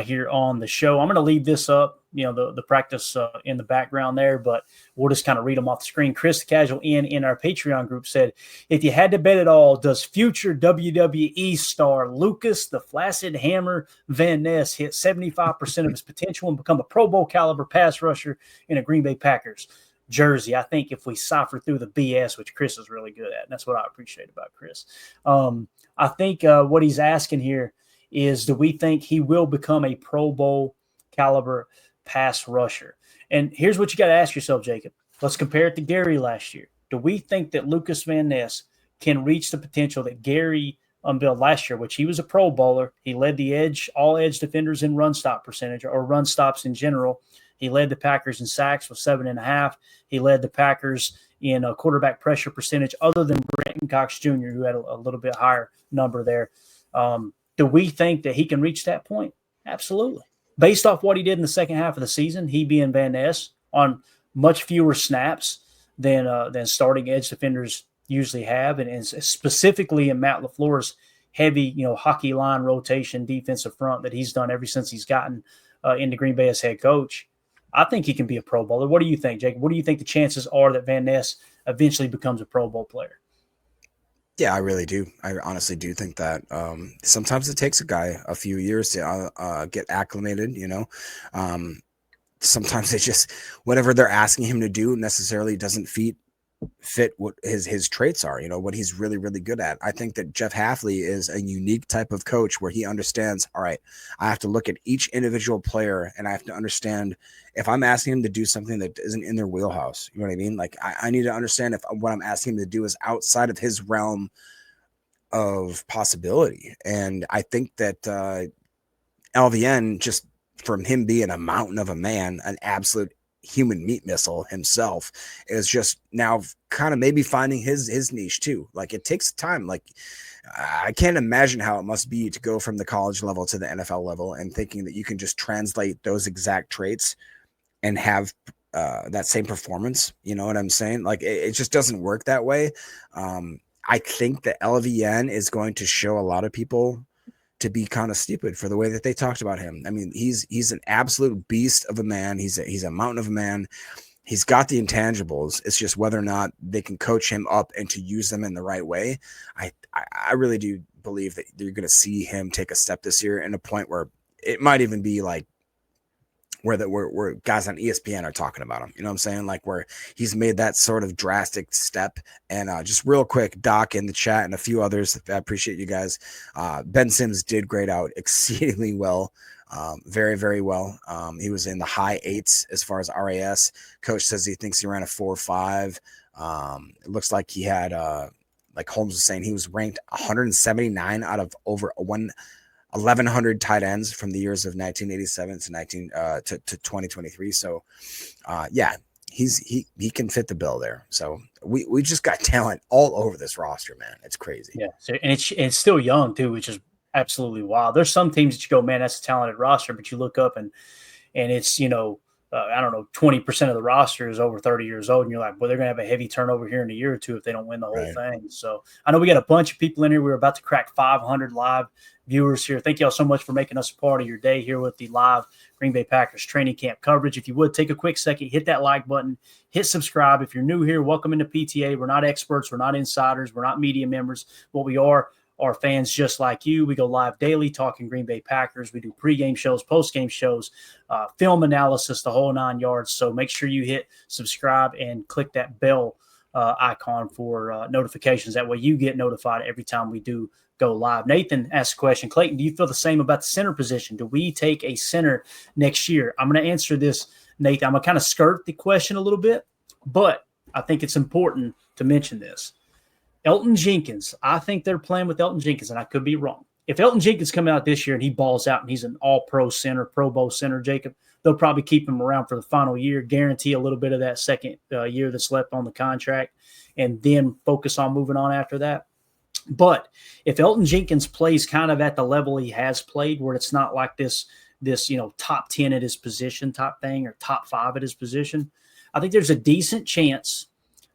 here on the show. I'm going to leave this up, the practice in the background there, but we'll just kind of read them off the screen. Chris the Casual in our Patreon group said, if you had to bet it all, does future WWE star Lucas the Flaccid Hammer Van Ness hit 75% of his potential and become a Pro Bowl caliber pass rusher in a Green Bay Packers jersey? I think if we cipher through the BS, which Chris is really good at, and that's what I appreciate about Chris. I think what he's asking here is, do we think he will become a Pro Bowl caliber pass rusher? And here's what you got to ask yourself, Jacob. Let's compare it to Gary last year. Do we think that Lucas Van Ness can reach the potential that Gary unveiled last year, which he was a Pro Bowler? He led the all edge defenders in run stop percentage or run stops in general. He led the Packers in sacks with 7.5. He led the Packers in a quarterback pressure percentage, other than Brenton Cox Jr., who had a little bit higher number there. Do we think that he can reach that point? Absolutely. Based off what he did in the second half of the season, he being Van Ness on much fewer snaps than starting edge defenders usually have, and specifically in Matt LaFleur's heavy, hockey line rotation defensive front that he's done ever since he's gotten into Green Bay as head coach. I think he can be a Pro Bowler. What do you think, Jake? What do you think the chances are that Van Ness eventually becomes a Pro Bowl player? Yeah, I really do. I honestly do think that sometimes it takes a guy a few years to get acclimated, sometimes it just, whatever they're asking him to do necessarily doesn't fit what his traits are, what he's really, really good at. I think that Jeff Hafley is a unique type of coach where he understands, all right, I have to look at each individual player and I have to understand if I'm asking him to do something that isn't in their wheelhouse. You know what I mean? Like I need to understand if what I'm asking him to do is outside of his realm of possibility. And I think that LVN, just from him being a mountain of a man, an absolute human meat missile himself, is just now kind of maybe finding his niche too. Like it takes time. Like I can't imagine how it must be to go from the college level to the NFL level and thinking that you can just translate those exact traits and have that same performance. You know what I'm saying? Like it just doesn't work that way. I think that LVN is going to show a lot of people to be kind of stupid for the way that they talked about him. I mean, he's an absolute beast of a man. He's a mountain of a man. He's got the intangibles. It's just whether or not they can coach him up and to use them in the right way. I really do believe that you're going to see him take a step this year, in a point where it might even be like where guys on ESPN are talking about him. You know what I'm saying? Like where he's made that sort of drastic step. And just real quick, Doc in the chat and a few others, I appreciate you guys. Ben Sims did grade out exceedingly well. Very, very well. He was in the high 8s as far as RAS. Coach says he thinks he ran a 4.5. It looks like he had, like Holmes was saying, he was ranked 179 out of over 1,100 tight ends from the years of 1987 to 2023. So, yeah, he can fit the bill there. So we just got talent all over this roster, man. It's crazy. Yeah, so, and it's still young too, which is absolutely wild. There's some teams that you go, man, that's a talented roster, but you look up and it's I don't know, 20% of the roster is over 30 years old, and you're like, well, they're gonna have a heavy turnover here in a year or two if they don't win the whole thing. So I know we got a bunch of people in here. We're about to crack 500 live viewers here. Thank y'all so much for making us a part of your day here with the live Green Bay Packers training camp coverage. If you would take a quick second, hit that like button, hit subscribe. If you're new here, welcome into PTA. We're not experts, we're not insiders, we're not media members. What we are fans just like you. We go live daily talking Green Bay Packers. We do pregame shows, postgame shows, film analysis, the whole 9 yards. So make sure you hit subscribe and click that bell icon for notifications. That way you get notified every time we do go live. Nathan asked a question. Clayton, do you feel the same about the center position? Do we take a center next year? I'm going to answer this, Nathan. I'm going to kind of skirt the question a little bit, but I think it's important to mention this. Elton Jenkins, I think they're playing with Elton Jenkins, and I could be wrong. If Elton Jenkins comes out this year and he balls out and he's an all-pro center, Pro Bowl center, Jacob, they'll probably keep him around for the final year, guarantee a little bit of that second year that's left on the contract, and then focus on moving on after that. But if Elton Jenkins plays kind of at the level he has played, where it's not like this top 10 at his position type thing or top 5 at his position, I think there's a decent chance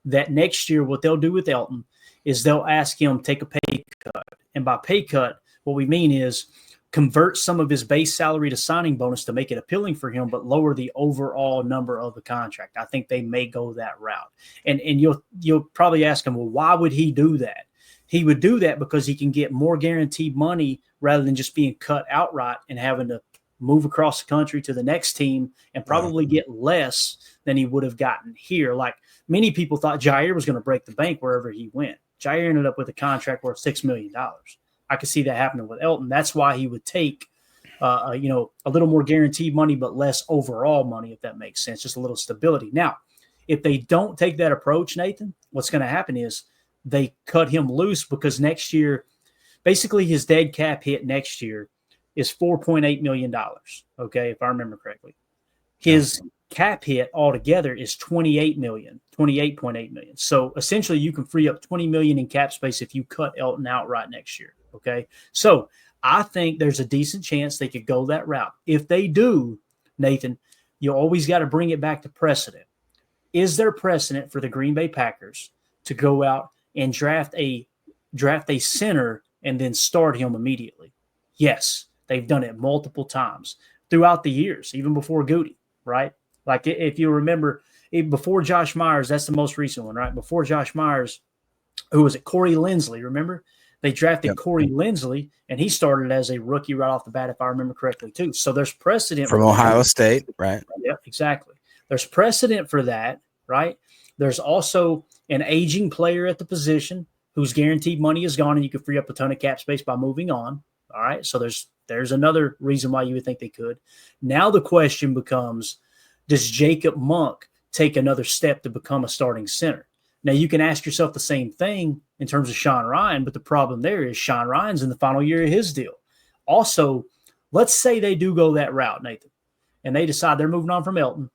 that next year what they'll do with Elton is they'll ask him to take a pay cut. And by pay cut, what we mean is convert some of his base salary to signing bonus to make it appealing for him, but lower the overall number of the contract. I think they may go that route. And you'll probably ask him, well, why would he do that? He would do that because he can get more guaranteed money rather than just being cut outright and having to move across the country to the next team and probably get less than he would have gotten here. Like many people thought Jair was going to break the bank wherever he went. Jair ended up with a contract worth $6 million. I could see that happening with Elton. That's why he would take, a little more guaranteed money, but less overall money, if that makes sense, just a little stability. Now, if they don't take that approach, Nathan, what's going to happen is they cut him loose because next year, basically his dead cap hit next year is $4.8 million, okay, if I remember correctly. His cap hit altogether is $28.8 million. So essentially you can free up $20 million in cap space if you cut Elton outright next year. Okay. So I think there's a decent chance they could go that route. If they do, Nathan, you always got to bring it back to precedent. Is there precedent for the Green Bay Packers to go out and draft a center and then start him immediately? Yes, they've done it multiple times throughout the years, even before Goody, right? Like if you remember, before Josh Myers, that's the most recent one, right? Before Josh Myers, who was it? Corey Linsley, remember? They drafted Corey Linsley, and he started as a rookie right off the bat, if I remember correctly, too. So there's precedent. From Ohio State, right? Yeah, exactly. There's precedent for that, right? There's also an aging player at the position whose guaranteed money is gone, and you can free up a ton of cap space by moving on. All right, so there's another reason why you would think they could. Now the question becomes, does Jacob Monk take another step to become a starting center? Now you can ask yourself the same thing in terms of Sean Ryan, but the problem there is Sean Ryan's in the final year of his deal. Also, let's say they do go that route, Nathan, and they decide they're moving on from Elton,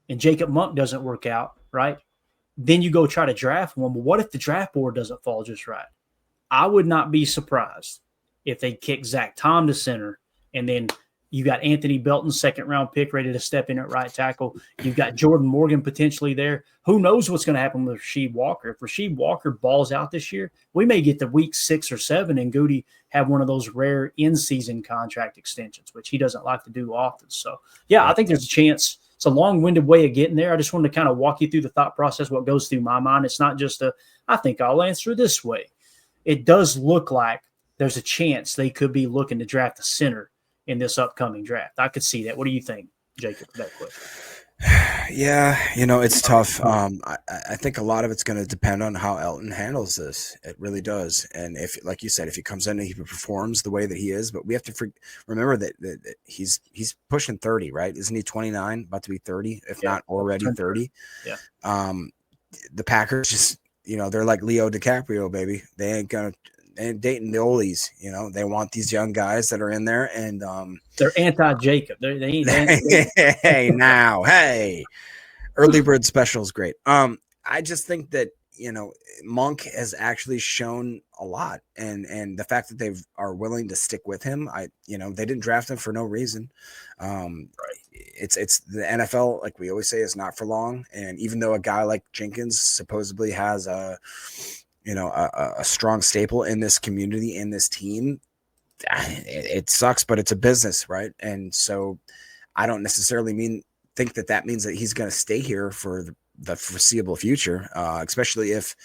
and Jacob Monk doesn't work out, right? Then you go try to draft one. But what if the draft board doesn't fall just right? I would not be surprised if they kick Zach Tom to center, and then you got Anthony Belton, second-round pick, ready to step in at right tackle. You've got Jordan Morgan potentially there. Who knows what's going to happen with Rasheed Walker? If Rasheed Walker balls out this year, we may get to week 6 or 7 and Goody have one of those rare in-season contract extensions, which he doesn't like to do often. So, yeah, I think there's a chance. It's a long-winded way of getting there. I just wanted to kind of walk you through the thought process, what goes through my mind. It's not just I think I'll answer this way. It does look like there's a chance they could be looking to draft a center in this upcoming draft. I could see that. What do you think, Jacob, that question? Yeah, it's tough. I think a lot of it's going to depend on how Elton handles this. It really does. And if, like you said, if he comes in and he performs the way that he is, but we have to remember that he's pushing 30, right? Isn't he 29, about to be 30, if not already 30? Yeah. The Packers just, they're like Leo DiCaprio, baby. They ain't dating the oldies, they want these young guys that are in there, and they're anti-Jacob. They ain't. Hey, early bird special is great. I just think that Monk has actually shown a lot, and the fact that they are willing to stick with him, they didn't draft him for no reason. It's the NFL, like we always say, is not for long, and even though a guy like Jenkins supposedly has a strong staple in this community, in this team, it sucks, but it's a business, right? And so I don't necessarily think that means that he's going to stay here for the foreseeable future, especially if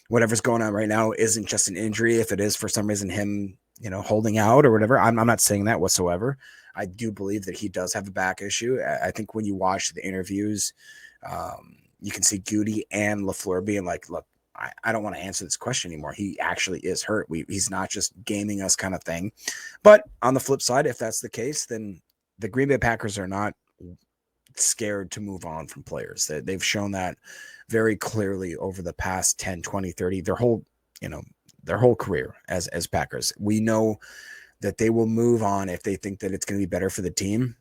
whatever's going on right now isn't just an injury. If it is for some reason him, holding out or whatever, I'm not saying that whatsoever. I do believe that he does have a back issue. I think when you watch the interviews, you can see Goody and LaFleur being like, look, I don't want to answer this question anymore. He actually is hurt. He's not just gaming us kind of thing. But on the flip side, if that's the case, then the Green Bay Packers are not scared to move on from players. They've shown that very clearly over the past 10, 20, 30, their whole career as Packers. We know that they will move on if they think that it's going to be better for the team.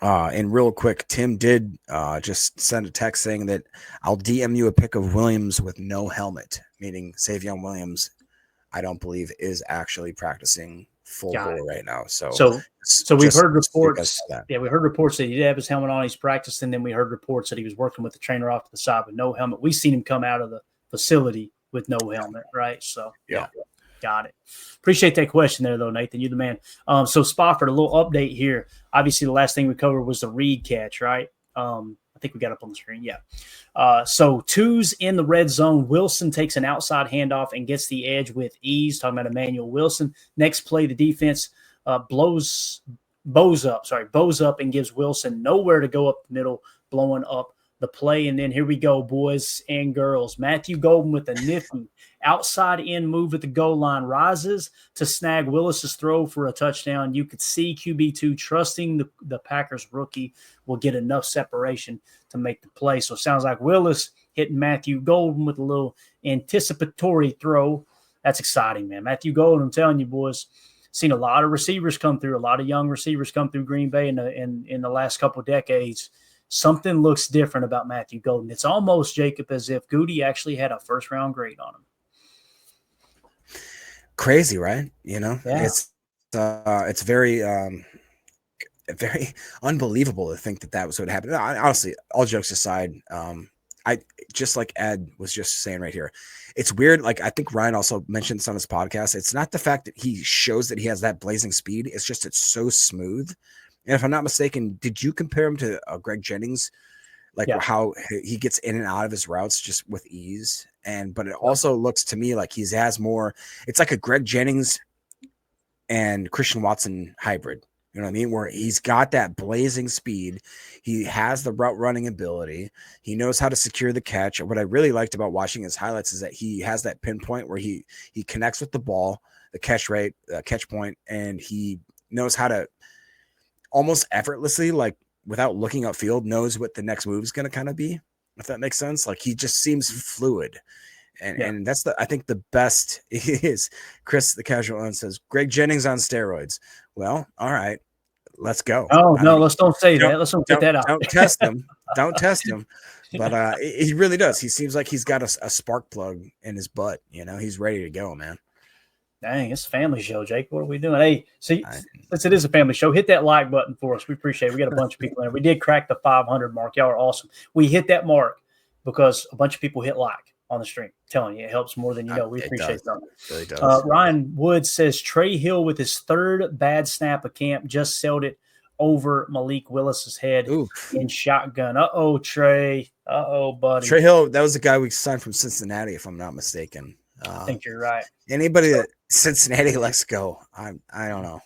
And real quick, Tim did just send a text saying that I'll DM you a pic of Williams with no helmet, meaning Savion Williams, I don't believe, is actually practicing full bore right now. So we've heard reports. Yeah, we heard reports that he did have his helmet on. He's practicing. Then we heard reports that he was working with the trainer off to the side with no helmet. We've seen him come out of the facility with no helmet, right? So yeah. Got it. Appreciate that question there, though, Nathan. You're the man. So, Spofford, a little update here. Obviously, the last thing we covered was the Reed catch, right? I think we got up on the screen. Yeah. So, twos in the red zone. Wilson takes an outside handoff and gets the edge with ease. Talking about Emmanuel Wilson. Next play, the defense bows up and gives Wilson nowhere to go up the middle, blowing up the play. And then here we go, boys and girls. Matthew Golden with a nifty outside in move at the goal line, rises to snag Willis's throw for a touchdown. You could see QB2 trusting the Packers rookie will get enough separation to make the play. So it sounds like Willis hitting Matthew Golden with a little anticipatory throw. That's exciting, man. Matthew Golden, I'm telling you, boys, seen a lot of receivers come through, a lot of young receivers come through Green Bay in the last couple of decades. something looks different about Matthew Golden. It's almost, Jacob, as if Goody actually had a first-round grade on him. Crazy, right? Yeah. It's very unbelievable to think that was what happened. Honestly, all jokes aside, I just like Ed was just saying right here, it's weird. Like I think Ryan also mentioned this on his podcast. It's not the fact that he shows that he has that blazing speed. It's just it's so smooth. And if I'm not mistaken, did you compare him to Greg Jennings? Like how he gets in and out of his routes just with ease. But it also looks to me like he has more. It's like a Greg Jennings and Christian Watson hybrid. You know what I mean? Where he's got that blazing speed. He has the route running ability. He knows how to secure the catch. What I really liked about watching his highlights is that he has that pinpoint where he connects with the ball, the catch rate, catch point, and he knows how to almost effortlessly, like without looking upfield, knows what the next move is going to kind of be, if that makes sense. Like he just seems fluid. And that's I think the best is Chris, the casual one, says Greg Jennings on steroids. Well, all right, let's go. Oh, no, let's don't say that. Let's don't get that out. Don't test him. Don't test him. But he really does. He seems like he's got a spark plug in his butt. You know, he's ready to go, man. Dang, it's a family show, Jake. What are we doing? Hey, see, since it is a family show, hit that like button for us. We appreciate it. We got a bunch of people in there. We did crack the 500 mark. Y'all are awesome. We hit that mark because a bunch of people hit like on the stream. I'm telling you, it helps more than you know. We appreciate that. It really does. Ryan Wood says Trey Hill with his third bad snap of camp just sailed it over Malik Willis's head in shotgun. Uh-oh, Trey. Uh-oh, buddy. Trey Hill, that was the guy we signed from Cincinnati, if I'm not mistaken. I think you're right. Anybody that Cincinnati lets go, I don't know.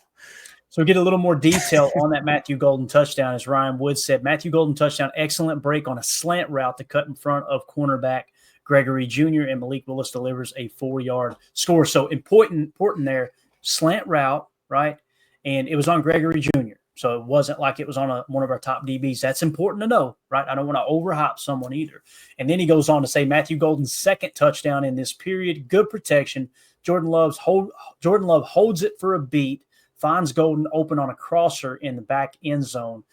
So we get a little more detail on that Matthew Golden touchdown. As Ryan Wood said, Matthew Golden touchdown, excellent break on a slant route to cut in front of cornerback Gregory Jr., and Malik Willis delivers a 4-yard score. So important there, slant route, right? And it was on Gregory Jr., so it wasn't like it was on one of our top DBs. That's important to know, right? I don't want to overhype someone either. And then he goes on to say Matthew Golden's second touchdown in this period, good protection. Jordan Love holds it for a beat, finds Golden open on a crosser in the back end zone,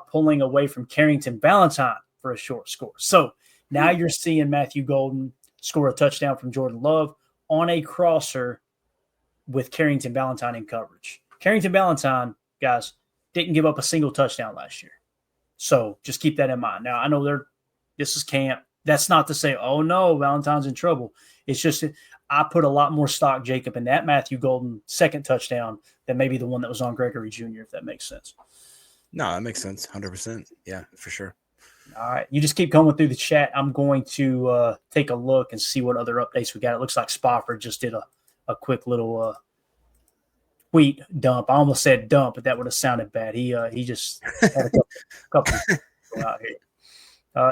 pulling away from Carrington Valentine for a short score. So now you're seeing Matthew Golden score a touchdown from Jordan Love on a crosser with Carrington Valentine in coverage. Carrington Valentine, guys, didn't give up a single touchdown last year. So just keep that in mind. Now, I know this is camp. That's not to say, oh, no, Valentine's in trouble. It's just I put a lot more stock, Jacob, in that Matthew Golden second touchdown than maybe the one that was on Gregory Jr., if that makes sense. No, that makes sense. 100%. Yeah, for sure. All right. You just keep coming through the chat. I'm going to take a look and see what other updates we got. It looks like Spofford just did a quick little tweet dump. I almost said dump, but that would have sounded bad. He just had a couple out here.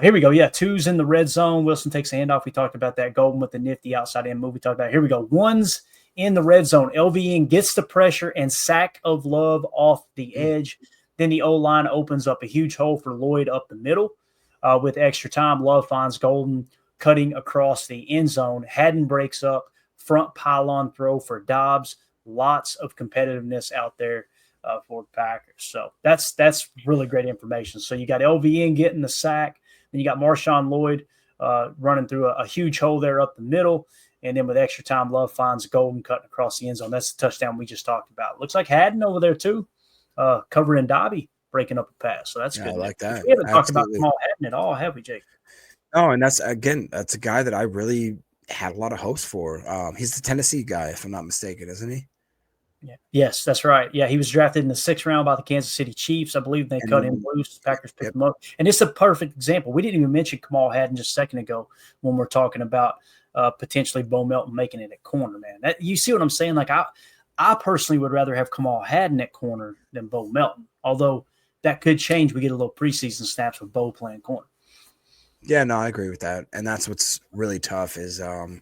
Here we go. Yeah, 2's in the red zone. Wilson takes a handoff. We talked about that. Golden with the nifty outside in move. We talked about it. Here we go. 1's in the red zone. LVN gets the pressure and sack of Love off the edge. Then the O-line opens up a huge hole for Lloyd up the middle. With extra time, Love finds Golden cutting across the end zone. Haddon breaks up. Front pylon throw for Dobbs. Lots of competitiveness out there for the Packers. So that's really great information. So you got LVN getting the sack. Then you got Marshawn Lloyd running through a huge hole there up the middle. And then with extra time, Love finds Golden cutting across the end zone. That's the touchdown we just talked about. Looks like Haddon over there too, covering Dobby, breaking up a pass. So that's good. I like that. We haven't talked about Kamal Haddon at all, have we, Jake? Oh, and that's a guy that I really had a lot of hopes for. He's the Tennessee guy, if I'm not mistaken, isn't he? Yeah. Yes, that's right. Yeah, he was drafted in the 6th round by the Kansas City Chiefs. I believe they cut him loose. Packers picked him up. And it's a perfect example. We didn't even mention Kamal Haddon just a second ago when we're talking about potentially Bo Melton making it at corner, man. You see what I'm saying? Like I personally would rather have Kamal Haddon at corner than Bo Melton, although that could change. We get a little preseason snaps with Bo playing corner. Yeah, no, I agree with that. And that's what's really tough is Bo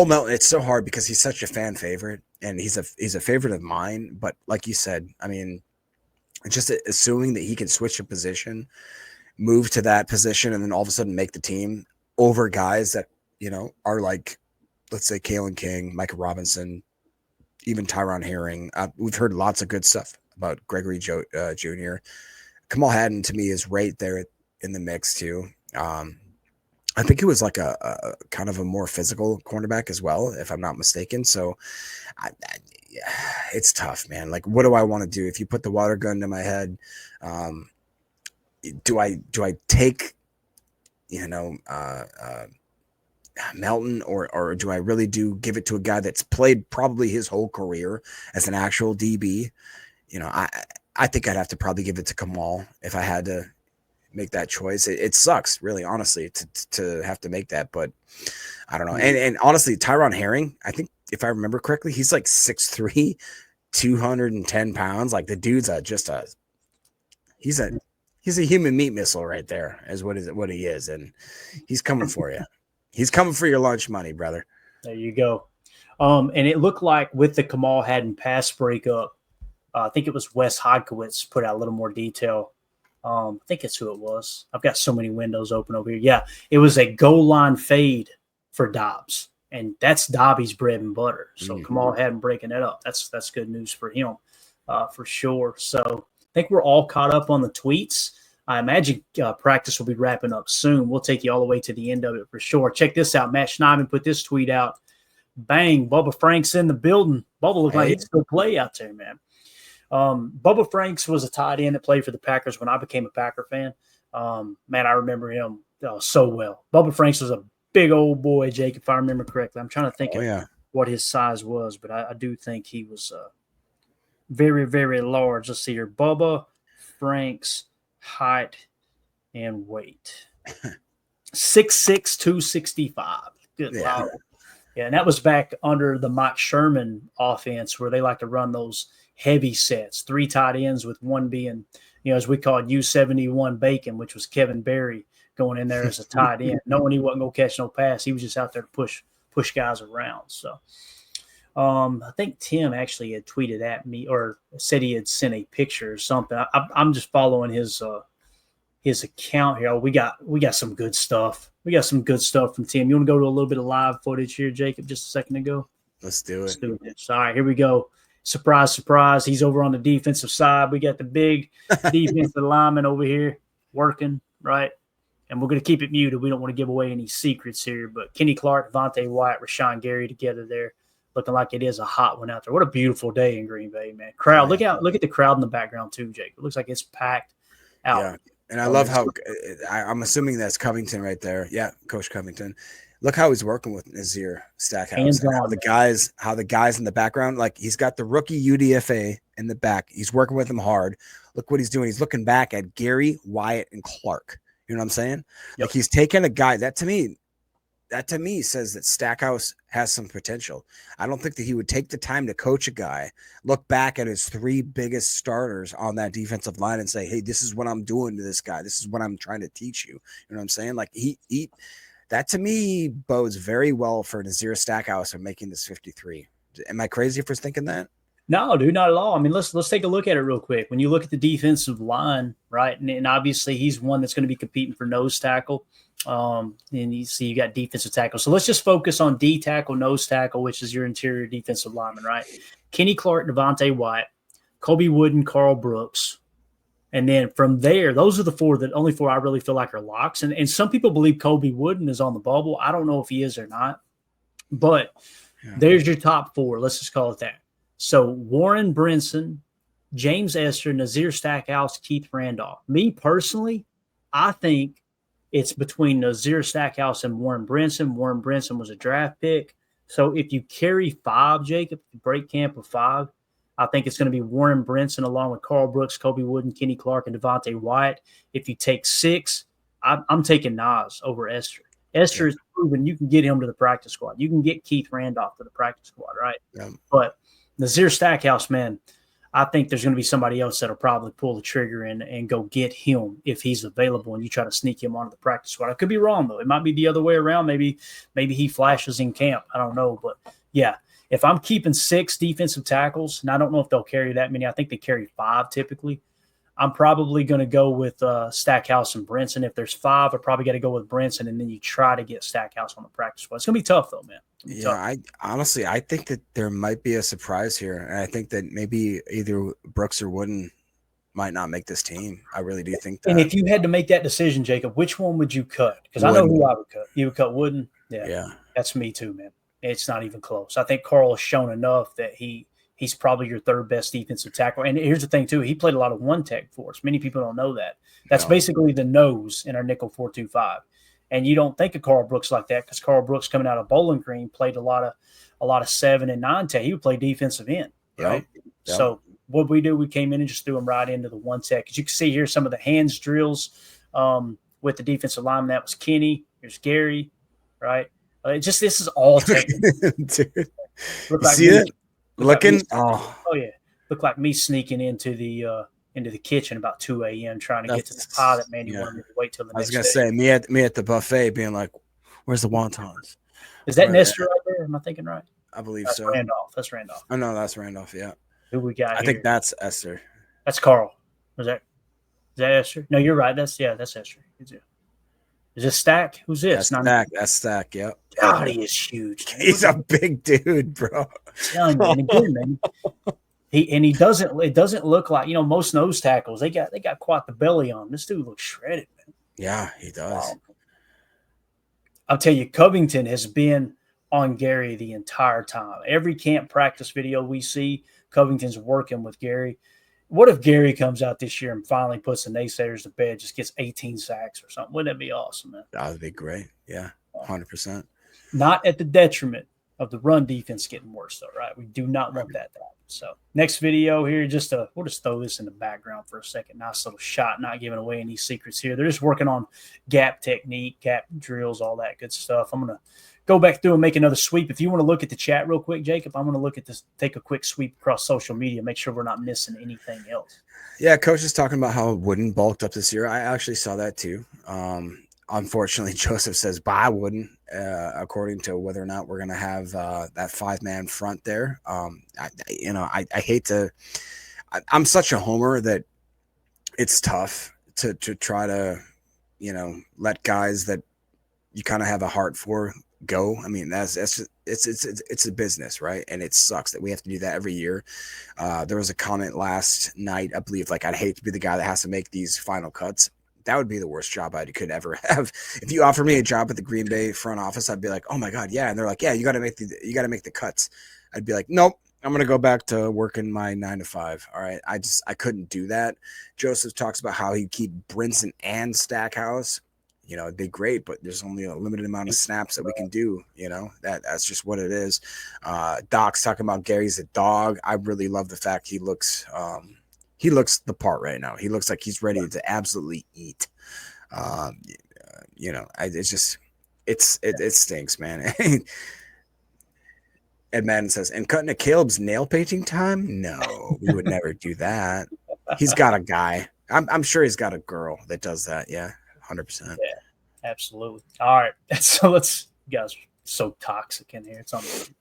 Melton, it's so hard because he's such a fan favorite and he's a favorite of mine. But like you said, I mean, just assuming that he can switch a position, move to that position, and then all of a sudden make the team over guys that, are like, let's say Kalen King, Micah Robinson, even Tyron Herring. We've heard lots of good stuff about Gregory Jr. Kamal Hadden to me is right there in the mix too. I think he was like a kind of a more physical cornerback as well, if I'm not mistaken. So it's tough, man. Like, what do I want to do? If you put the water gun to my head, do I take, Melton, or do I really give it to a guy that's played probably his whole career as an actual DB? I think I'd have to probably give it to Kamal if I had to make that choice. It sucks, really, honestly, to have to make that, but I don't know. And honestly, Tyron Herring, I think if I remember correctly, he's like 6'3", 210 pounds. Like the dude's he's a human meat missile right there, is what he is, and he's coming for you. He's coming for your lunch money, brother. There you go. And it looked like with the Kamal Hadden pass breakup, I think it was Wes Hodkowitz put out a little more detail. I think it's who it was. I've got so many windows open over here. Yeah, it was a goal line fade for Dobbs, and that's Dobby's bread and butter. So Kamal Hadden breaking that up. That's good news for him, for sure. So I think we're all caught up on the tweets. I imagine practice will be wrapping up soon. We'll take you all the way to the end of it for sure. Check this out. Matt Schneidman put this tweet out. Bang, Bubba Frank's in the building. Bubba looked like he'd still play out there, man. Bubba Franks was a tight end that played for the Packers when I became a Packer fan. Man, I remember him so well. Bubba Franks was a big old boy, Jake, if I remember correctly. I'm trying to think of what his size was, but I do think he was very, very large. Let's see here. Bubba Franks, height and weight. 6'6", 265. Good Lord. Yeah, and that was back under the Mike Sherman offense where they like to run those heavy sets, 3 tight ends with one being, as we called U71 Bacon, which was Kevin Berry going in there as a tight end, knowing he wasn't going to catch no pass. He was just out there to push guys around. So I think Tim actually had tweeted at me or said he had sent a picture or something. I'm just following his account here. We got some good stuff. We got some good stuff from Tim. You want to go to a little bit of live footage here, Jacob, just a second ago? Let's do it. All right, here we go. Surprise, surprise. He's over on the defensive side. We got the big defensive lineman over here working, right? And we're going to keep it muted. We don't want to give away any secrets here. But Kenny Clark, Devontae White, Rashawn Gary together there, looking like it is a hot one out there. What a beautiful day in Green Bay, man. Crowd, look at the crowd in the background too, Jake. It looks like it's packed out. Yeah. And I love how I'm assuming that's Covington right there. Yeah, Coach Covington. Look how he's working with Nazir Stackhouse. How the guys in the background, like he's got the rookie UDFA in the back. He's working with him hard. Look what he's doing. He's looking back at Gary, Wyatt, and Clark. You know what I'm saying? Yep. Like he's taking a guy that to me says that Stackhouse has some potential. I don't think that he would take the time to coach a guy, look back at his 3 biggest starters on that defensive line and say, hey, this is what I'm doing to this guy. This is what I'm trying to teach you. You know what I'm saying? Like he that to me bodes very well for Nazir Stackhouse of making this 53. Am I crazy for thinking that? No, dude, not at all. I mean, let's take a look at it real quick. When you look at the defensive line, right, and obviously he's one that's going to be competing for nose tackle. And you see you got defensive tackle. So let's just focus on D tackle, nose tackle, which is your interior defensive lineman, right? Kenny Clark, Devontae White, Kobe Wooden, Carl Brooks. And then from there, those are the only four I really feel like are locks. And some people believe Kobe Wooden is on the bubble. I don't know if he is or not. But there's your top 4. Let's just call it that. So Warren Brinson, James Esther, Nazir Stackhouse, Keith Randolph. Me personally, I think it's between Nazir Stackhouse and Warren Brinson. Warren Brinson was a draft pick. So if you carry 5, Jacob, break camp of 5, I think it's going to be Warren Brinson along with Carl Brooks, Kobe Wooden, Kenny Clark, and Devontae White. If you take 6, I'm taking Nas over Esther. Esther is proven you can get him to the practice squad. You can get Keith Randolph to the practice squad, right? Yeah. But Nazir Stackhouse, man, I think there's going to be somebody else that'll probably pull the trigger and go get him if he's available and you try to sneak him onto the practice squad. I could be wrong, though. It might be the other way around. Maybe he flashes in camp. I don't know. But, yeah, if I'm keeping 6 defensive tackles, and I don't know if they'll carry that many. I think they carry 5 typically. I'm probably going to go with Stackhouse and Brinson. If there's 5, I probably got to go with Brinson, and then you try to get Stackhouse on the practice squad. It's going to be tough, though, man. Yeah, I think that there might be a surprise here, and I think that maybe either Brooks or Wooden might not make this team. I really do think And that. if you had to make that decision, Jacob, which one would you cut? Because I know who I would cut. You would cut Wooden? Yeah. That's me too, man. It's not even close. I think Carl has shown enough that he's probably your third best defensive tackle. And here's the thing, too. He played a lot of one tech for us. Many people don't know that. That's basically the nose in our nickel 4-2-5. And you don't think of Carl Brooks like that because Carl Brooks coming out of Bowling Green played a lot of 7 and 9 tech. He would play defensive end, right? Yep. So what we do, we came in and just threw him right into the one tech. As you can see here, some of the hands drills with the defensive lineman. That was Kenny. Here's Gary, right? This is all tech. Dude. You see it? Looking? Yeah. Looked like me sneaking into the kitchen about 2 a.m. trying to get to the pie that Mandy wanted me to wait till the next day. I was going to say, me at the buffet being like, where's the wontons? Is that Nestor right there? Am I thinking right? I believe that's so. That's Randolph. Oh, no, that's Randolph, yeah. Who we got I think that's Esther. That's Carl. Is that Esther? No, you're right. That's Esther. Is this Stack? Who's this? That's Stack, yep. God, he is huge. He's a big dude, bro. I'm telling you, and again, man. It doesn't look like, most nose tackles, they got quite the belly on. This dude looks shredded, man. Yeah, he does. I'll tell you, Covington has been on Gary the entire time. Every camp practice video we see, Covington's working with Gary. What if Gary comes out this year and finally puts the naysayers to bed, just gets 18 sacks or something? Wouldn't that be awesome, man? That would be great. Yeah, 100%. Not at the detriment of the run defense getting worse, though, right? We do not want that to happen. So next video here, we'll just throw this in the background for a second. Nice little shot, not giving away any secrets here. They're just working on gap technique, gap drills, all that good stuff. I'm going to go back through and make another sweep. If you want to look at the chat real quick, Jacob, I'm going to look at this, take a quick sweep across social media, make sure we're not missing anything else. Yeah, Coach is talking about how Wooden bulked up this year. I actually saw that too. Unfortunately, Joseph says buy Wooden, according to whether or not we're going to have that 5-man front there. I hate to – I'm such a homer that it's tough to try to, let guys that you kind of have a heart for go. I mean, that's just, it's a business, right? And it sucks that we have to do that every year. There was a comment last night, I believe, like, I'd hate to be the guy that has to make these final cuts. That would be the worst job I could ever have. If you offer me a job at the Green Bay front office, I'd be like, oh my God, yeah. And they're like, yeah, you got to make the cuts. I'd be like, nope, I'm going to go back to working my 9 to 5. All right. I couldn't do that. Joseph talks about how he'd keep Brinson and Stackhouse. It'd be great, but there's only a limited amount of snaps that we can do. That's just what it is. Doc's talking about Gary's a dog. I really love the fact he looks the part right now. He looks like he's ready to absolutely eat. It stinks, man. Ed Madden says, and cutting to Caleb's nail painting time? No, we would never do that. He's got a guy. I'm sure he's got a girl that does that. Yeah, 100%. Yeah, absolutely. All right. So you guys are so toxic in here. It's unbelievable.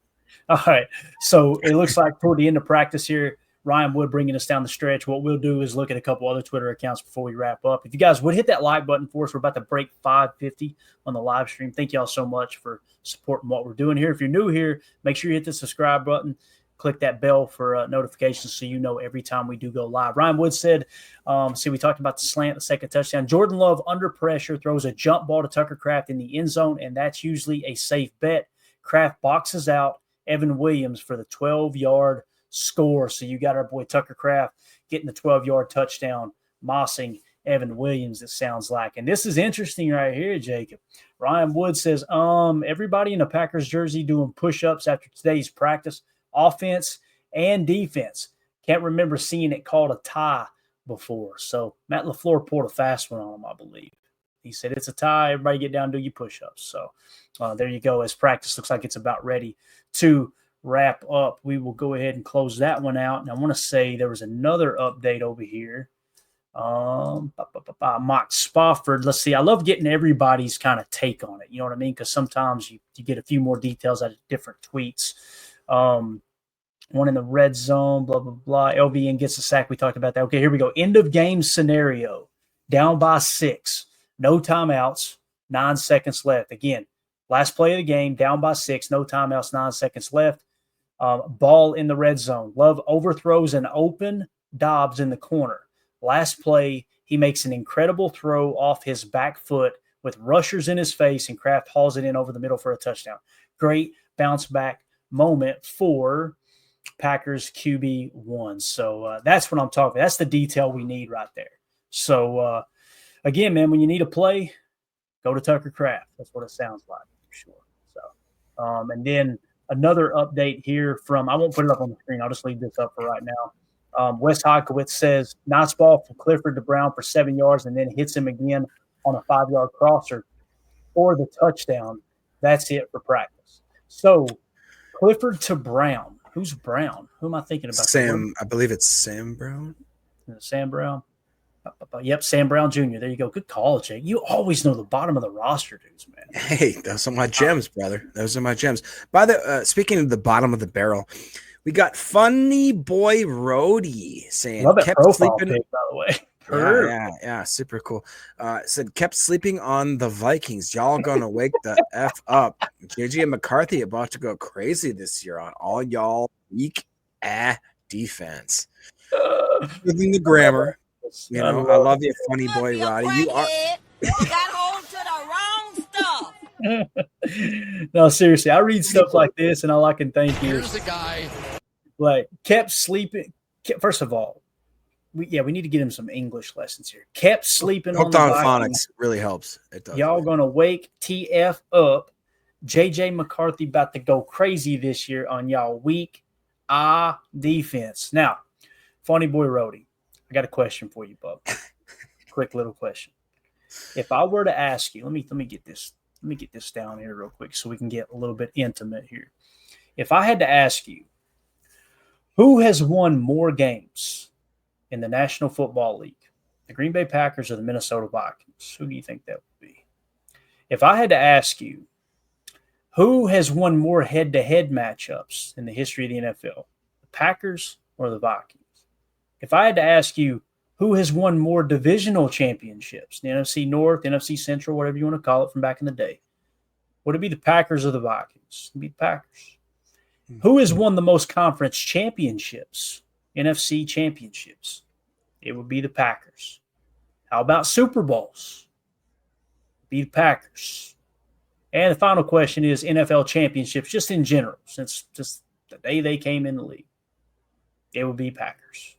All right. So it looks like toward the end of practice here, Ryan Wood bringing us down the stretch. What we'll do is look at a couple other Twitter accounts before we wrap up. If you guys would hit that like button for us, we're about to break 550 on the live stream. Thank y'all so much for supporting what we're doing here. If you're new here, make sure you hit the subscribe button. Click that bell for notifications so you know every time we do go live. Ryan Wood said, we talked about the slant, the second touchdown. Jordan Love under pressure throws a jump ball to Tucker Kraft in the end zone, and that's usually a safe bet. Kraft boxes out Evan Williams for the 12-yard score. So you got our boy Tucker Kraft getting the 12-yard touchdown, mossing Evan Williams, it sounds like. And this is interesting right here, Jacob. Ryan Wood says, everybody in a Packers jersey doing push-ups after today's practice, offense and defense. Can't remember seeing it called a tie before. So Matt LaFleur pulled a fast one on him, I believe. He said, it's a tie. Everybody get down and do your push-ups. So there you go. As practice looks like it's about ready to wrap up, we will go ahead and close that one out. And I want to say there was another update over here. Mike Spofford. Let's see. I love getting everybody's kind of take on it. You know what I mean? Because sometimes you get a few more details out of different tweets. One in the red zone, blah, blah, blah. LVN gets a sack. We talked about that. Okay, here we go. End of game scenario. Down by 6. No timeouts. 9 seconds left. Again, last play of the game. Down by 6. No timeouts. 9 seconds left. Ball in the red zone. Love overthrows an open Dobbs in the corner. Last play, he makes an incredible throw off his back foot with rushers in his face, and Kraft hauls it in over the middle for a touchdown. Great bounce back moment for Packers QB1. So that's what I'm talking about. That's the detail we need right there. So, again, man, when you need a play, go to Tucker Kraft. That's what it sounds like for sure. So, and then another update here from, I won't put it up on the screen. I'll just leave this up for right now. Wes Hodkowitz says, nice ball from Clifford to Brown for 7 yards and then hits him again on a 5-yard crosser for the touchdown. That's it for practice. So Clifford to Brown. Who's Brown? Who am I thinking about? Sam, I believe it's Sam Brown. Sam Brown. Yep, Sam Brown Jr. There you go. Good call, Jake. You always know the bottom of the roster dudes, man. Hey, those are my gems, brother. Those are my gems. By the speaking of the bottom of the barrel, we got Funny Boy Rhodey saying, love that kept profile sleeping. pic, by the way. Yeah, super cool. Said kept sleeping on the Vikings. Y'all gonna wake the F up. JJ McCarthy about to go crazy this year on all y'all weak defense. Using the grammar. You know, I love you, Funny Boy Roddy. You are got hold to the wrong stuff. No, seriously, I read stuff like this and all I can think Here's is the guy. like kept sleeping. First of all, we need to get him some English lessons here. Kept sleeping hooked on on the phonics. Really helps. It does. Y'all gonna wake TF up. JJ McCarthy about to go crazy this year on y'all weak defense. Now, Funny Boy Rhodey, I got a question for you, bub. Quick little question. If I were to ask you, let me get this. Let me get this down here real quick so we can get a little bit intimate here. If I had to ask you, who has won more games in the National Football League, the Green Bay Packers or the Minnesota Vikings? Who do you think that would be? If I had to ask you, who has won more head-to-head matchups in the history of the NFL, the Packers or the Vikings? If I had to ask you, who has won more divisional championships, the NFC North, NFC Central, whatever you want to call it from back in the day, would it be the Packers or the Vikings? It would be the Packers. Who has won the most conference championships, NFC championships? It would be the Packers. How about Super Bowls? It would be the Packers. And the final question is NFL championships, just in general, since just the day they came in the league. It would be Packers.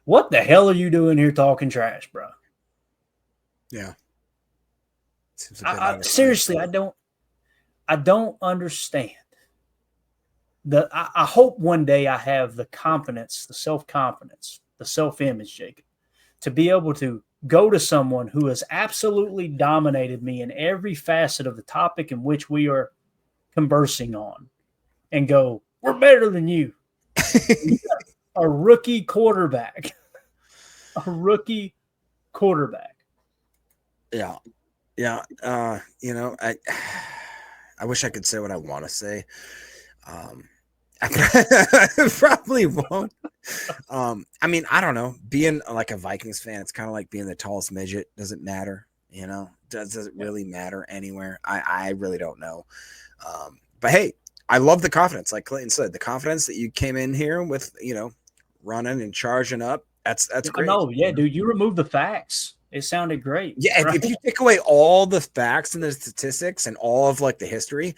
What the hell are you doing here talking trash, bro? Yeah. Seriously, I don't understand. I hope one day I have the confidence, the self-confidence, the self-image, Jacob, to be able to go to someone who has absolutely dominated me in every facet of the topic in which we are conversing on and go, we're better than you. A rookie quarterback. A rookie quarterback. Yeah. Yeah. I wish I could say what I want to say. I probably won't. I mean, I don't know. Being like a Vikings fan, it's kind of like being the tallest midget. Doesn't matter, does it really matter anywhere? I really don't know. But hey, I love the confidence. Like Clayton said, the confidence that you came in here with, running and charging up. That's great. No, yeah, dude, you removed the facts. It sounded great. Yeah, right? if you take away all the facts and the statistics and all of like the history,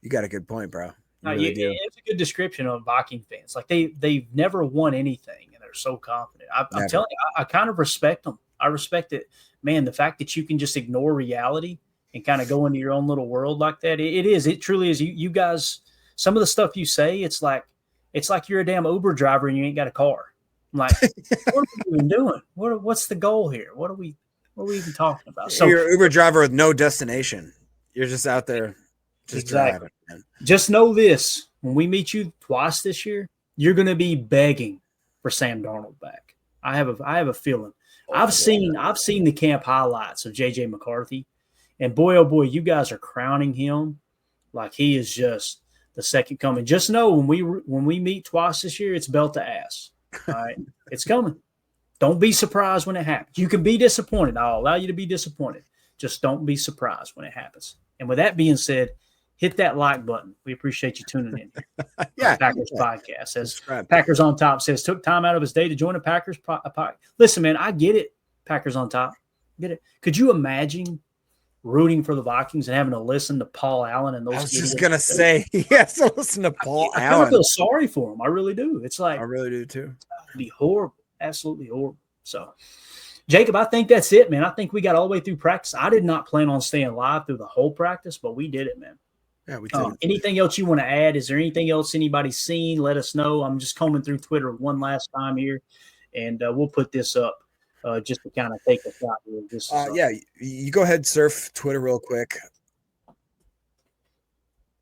you got a good point, bro. Really do. It's a good description of Viking fans. Like they've never won anything, and they're so confident. I'm telling you, I kind of respect them. I respect it, man. The fact that you can just ignore reality and kind of go into your own little world like that. It truly is. You guys, some of the stuff you say, it's like you're a damn Uber driver and you ain't got a car. I'm like, what are we even doing? What's the goal here? What are we even talking about? So you're an Uber driver with no destination. You're just out there. Exactly. Just know this: when we meet you twice this year, you're going to be begging for Sam Darnold back. I have a feeling. I've seen the camp highlights of JJ McCarthy, and boy, oh boy, you guys are crowning him like he is just the second coming. Just know when we meet twice this year, it's belt to ass. All right, it's coming. Don't be surprised when it happens. You can be disappointed. I'll allow you to be disappointed. Just don't be surprised when it happens. And with that being said, hit that like button. We appreciate you tuning in here. Yeah, Packers podcast. As subscribe. Packers on Top says, took time out of his day to join a Packers podcast. Listen, man, I get it. Packers on Top. Get it. Could you imagine rooting for the Vikings and having to listen to Paul Allen and those? I was just gonna say, yes, listen to Paul I Allen. kind of feel sorry for him. I really do. It's like I really do too. it'd be horrible, absolutely horrible. So, Jacob, I think that's it, man. I think we got all the way through practice. I did not plan on staying live through the whole practice, but we did it, man. Yeah, we did. Anything else you want to add? Is there anything else anybody's seen? Let us know. I'm just combing through Twitter one last time here, and we'll put this up just to kind of take a shot here. Yeah, you go ahead, surf Twitter real quick.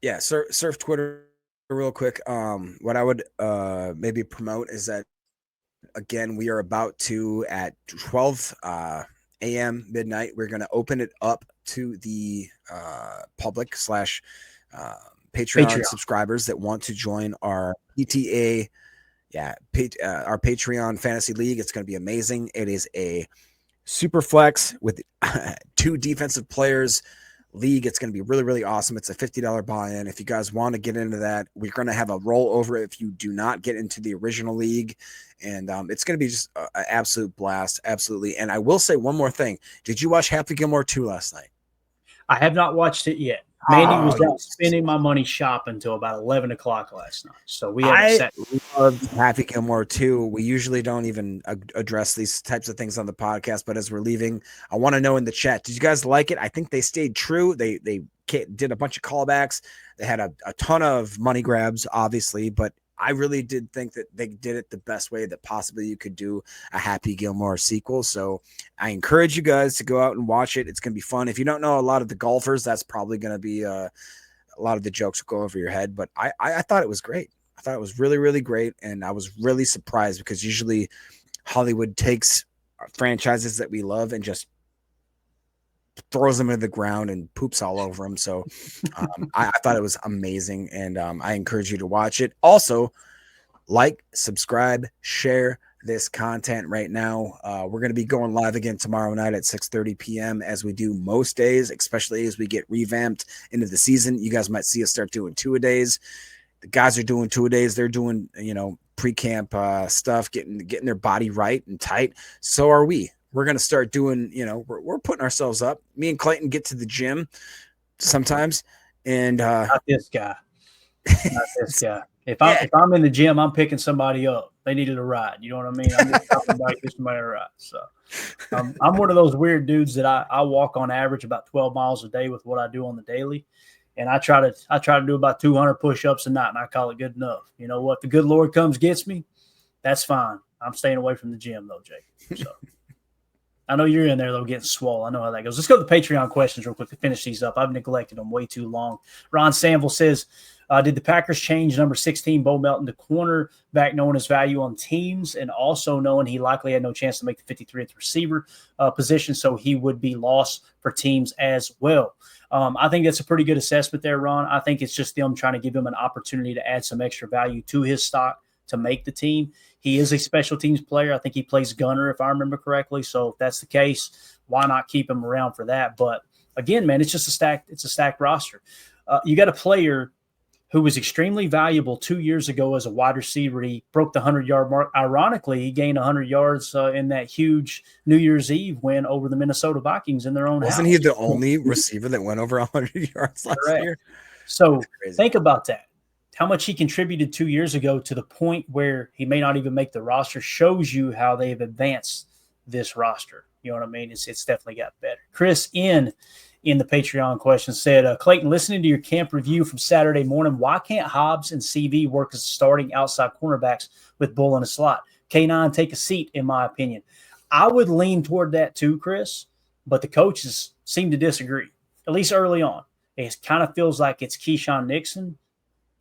Yeah, surf Twitter real quick. What I would maybe promote is that, again, we are about to, at 12 a.m. midnight, we're going to open it up to the public / Patreon subscribers that want to join our PTA, our Patreon Fantasy League. It's going to be amazing. It is a super flex with 2 defensive players league. It's going to be really, really awesome. It's a $50 buy-in. If you guys want to get into that, we're going to have a rollover if you do not get into the original league. And it's going to be just an absolute blast. Absolutely. And I will say one more thing. Did you watch Happy Gilmore 2 last night? I have not watched it yet. Mandy was out spending my money shopping until about 11 o'clock last night. So we loved Happy Gilmore 2. We usually don't even address these types of things on the podcast, but as we're leaving, I want to know in the chat, did you guys like it? I think they stayed true. They did a bunch of callbacks. They had a ton of money grabs, obviously, but I really did think that they did it the best way that possibly you could do a Happy Gilmore sequel. So I encourage you guys to go out and watch it. It's going to be fun. If you don't know a lot of the golfers, that's probably going to be a lot of the jokes will go over your head. But I thought it was great. I thought it was really, really great. And I was really surprised because usually Hollywood takes franchises that we love and just throws them into the ground and poops all over them. So I thought it was amazing, and I encourage you to watch it. Also, like, subscribe, share this content right now. We're going to be going live again tomorrow night at 6:30 p.m. as we do most days, especially as we get revamped into the season. You guys might see us start doing 2-a-days. The guys are doing 2-a-days. They're doing, pre-camp stuff, getting their body right and tight. So are we. We're going to start doing, we're putting ourselves up. Me and Clayton get to the gym sometimes. And not this guy. Not this guy. If I'm in the gym, I'm picking somebody up. They needed a ride. You know what I mean? I'm just talking about giving somebody a ride. So I'm one of those weird dudes that I walk on average about 12 miles a day with what I do on the daily. And I try to do about 200 push-ups a night, and I call it good enough. You know what? The good Lord comes, gets me. That's fine. I'm staying away from the gym though, Jake. So I know you're in there, though, getting swole. I know how that goes. Let's go to the Patreon questions real quick to finish these up. I've neglected them way too long. Ron Sanville says, did the Packers change number 16, Bo Melton, to cornerback, knowing his value on teams and also knowing he likely had no chance to make the 53rd receiver position, so he would be lost for teams as well? I think that's a pretty good assessment there, Ron. I think it's just them trying to give him an opportunity to add some extra value to his stock to make the team. He is a special teams player. I think he plays gunner, if I remember correctly. So if that's the case, why not keep him around for that? But again, man, it's just a stacked roster. You got a player who was extremely valuable 2 years ago as a wide receiver. He broke the 100-yard mark. Ironically, he gained 100 yards in that huge New Year's Eve win over the Minnesota Vikings in their own house. Wasn't he the only receiver that went over 100 yards last year? So think about that. How much he contributed 2 years ago to the point where he may not even make the roster shows you how they've advanced this roster. You know what I mean? It's definitely got better. Chris in the Patreon question said, Clayton, listening to your camp review from Saturday morning, why can't Hobbs and CV work as starting outside cornerbacks with Bull in a slot? K9, take a seat, in my opinion. I would lean toward that too, Chris, but the coaches seem to disagree, at least early on. It kind of feels like it's Keyshawn Nixon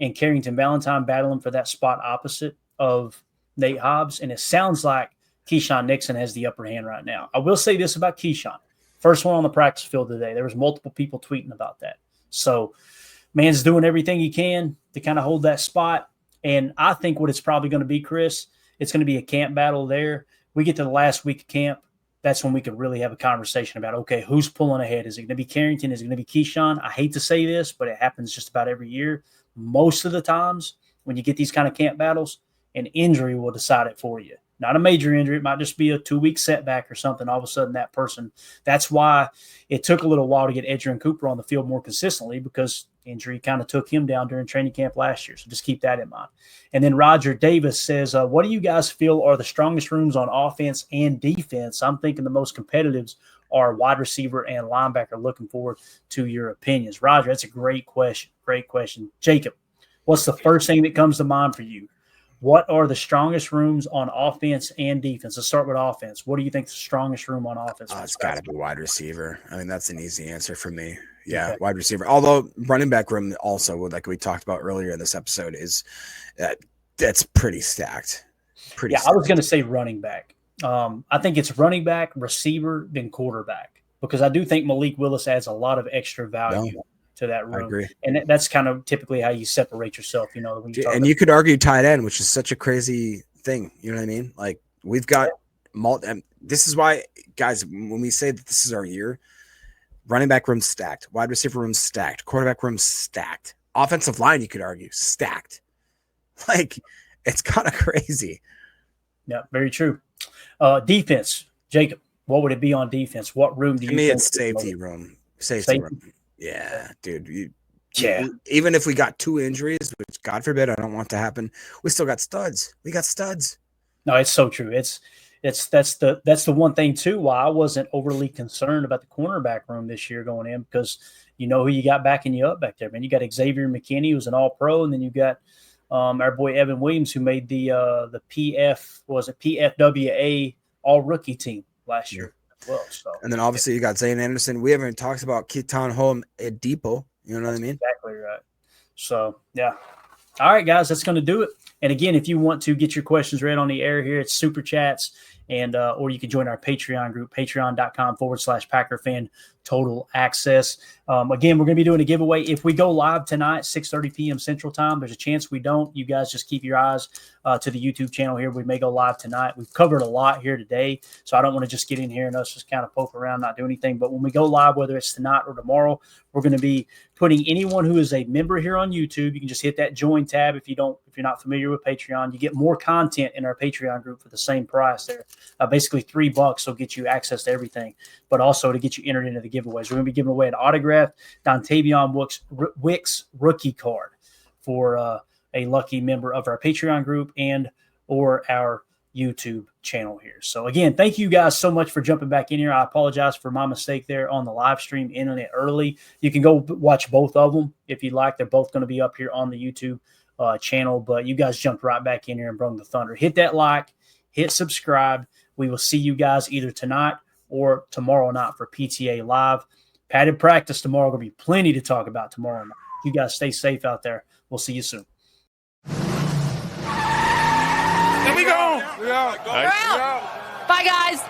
and Carrington Valentine battling for that spot opposite of Nate Hobbs. And it sounds like Keyshawn Nixon has the upper hand right now. I will say this about Keyshawn. First one on the practice field today. There was multiple people tweeting about that. So man's doing everything he can to kind of hold that spot. And I think what it's probably going to be, Chris, it's going to be a camp battle there. We get to the last week of camp. that's when we could really have a conversation about, okay, who's pulling ahead? Is it going to be Carrington? Is it going to be Keyshawn? I hate to say this, but it happens just about every year. Most of the times when you get these kind of camp battles, an injury will decide it for you. Not a major injury. It might just be a 2-week setback or something. All of a sudden that person – that's why it took a little while to get Edgerrin Cooper on the field more consistently, because injury kind of took him down during training camp last year. So just keep that in mind. And then Roger Davis says, what do you guys feel are the strongest rooms on offense and defense? I'm thinking the most competitives are wide receiver and linebacker. Looking forward to your opinions. Roger, that's a great question. Great question. Jacob, what's the first thing that comes to mind for you? What are the strongest rooms on offense and defense? Let's start with offense. What do you think the strongest room on offense? It's got to be wide receiver. I mean, that's an easy answer for me. Yeah, okay. Wide receiver. Although running back room also, like we talked about earlier in this episode, is that's pretty stacked. I was going to say running back. I think it's running back, receiver, then quarterback, because I do think Malik Willis adds a lot of extra value to that room. I agree. And that's kind of typically how you separate yourself, when you and you could argue tight end, which is such a crazy thing. You know what I mean? Like, we've got and this is why, guys, when we say that this is our year, running back room stacked, wide receiver room stacked, quarterback room stacked, offensive line, you could argue, stacked. Like, it's kind of crazy. Yeah, very true. Defense, Jacob, what would it be on defense? What room do you think? To me, it's safety room. Safety room. Yeah, dude. Even if we got 2 injuries, which God forbid, I don't want to happen, we still got studs. We got studs. No, it's so true. That's the one thing too why I wasn't overly concerned about the cornerback room this year going in, because you know who you got backing you up back there, man. You got Xavier McKinney, who's an All-Pro, and then you got our boy Evan Williams, who made the PFWA All-Rookie team last year. Well, so. And then obviously you got Zane Anderson. We haven't talked about Keaton Home at Depot. You know what I mean? Exactly right. So, yeah. All right, guys, that's going to do it. And again, if you want to get your questions read on the air here, it's Super Chats, and or you can join our Patreon group, patreon.com/PackerFan Total Access. Again, we're going to be doing a giveaway. If we go live tonight, 6:30 p.m. Central Time, there's a chance we don't. You guys just keep your eyes to the YouTube channel here. We may go live tonight. We've covered a lot here today, so I don't want to just get in here and us just kind of poke around, not do anything. But when we go live, whether it's tonight or tomorrow, we're going to be putting anyone who is a member here on YouTube. You can just hit that join tab if you're not familiar with Patreon. You get more content in our Patreon group for the same price there. Basically $3 will get you access to everything, but also to get you entered into the giveaways. We're going to be giving away an autographed Dontavion Wicks rookie card for a lucky member of our Patreon group and or our YouTube channel here. So again, thank you guys so much for jumping back in here. I apologize for my mistake there on the live stream, ending it early. You can go watch both of them if you'd like. They're both going to be up here on the YouTube channel, but you guys jumped right back in here and brung the thunder. Hit that like, hit subscribe. We will see you guys either tonight or tomorrow night for PTA Live. Padded practice tomorrow. Going to be plenty to talk about tomorrow night. You guys stay safe out there. We'll see you soon. There we go. We're out. Bye, guys.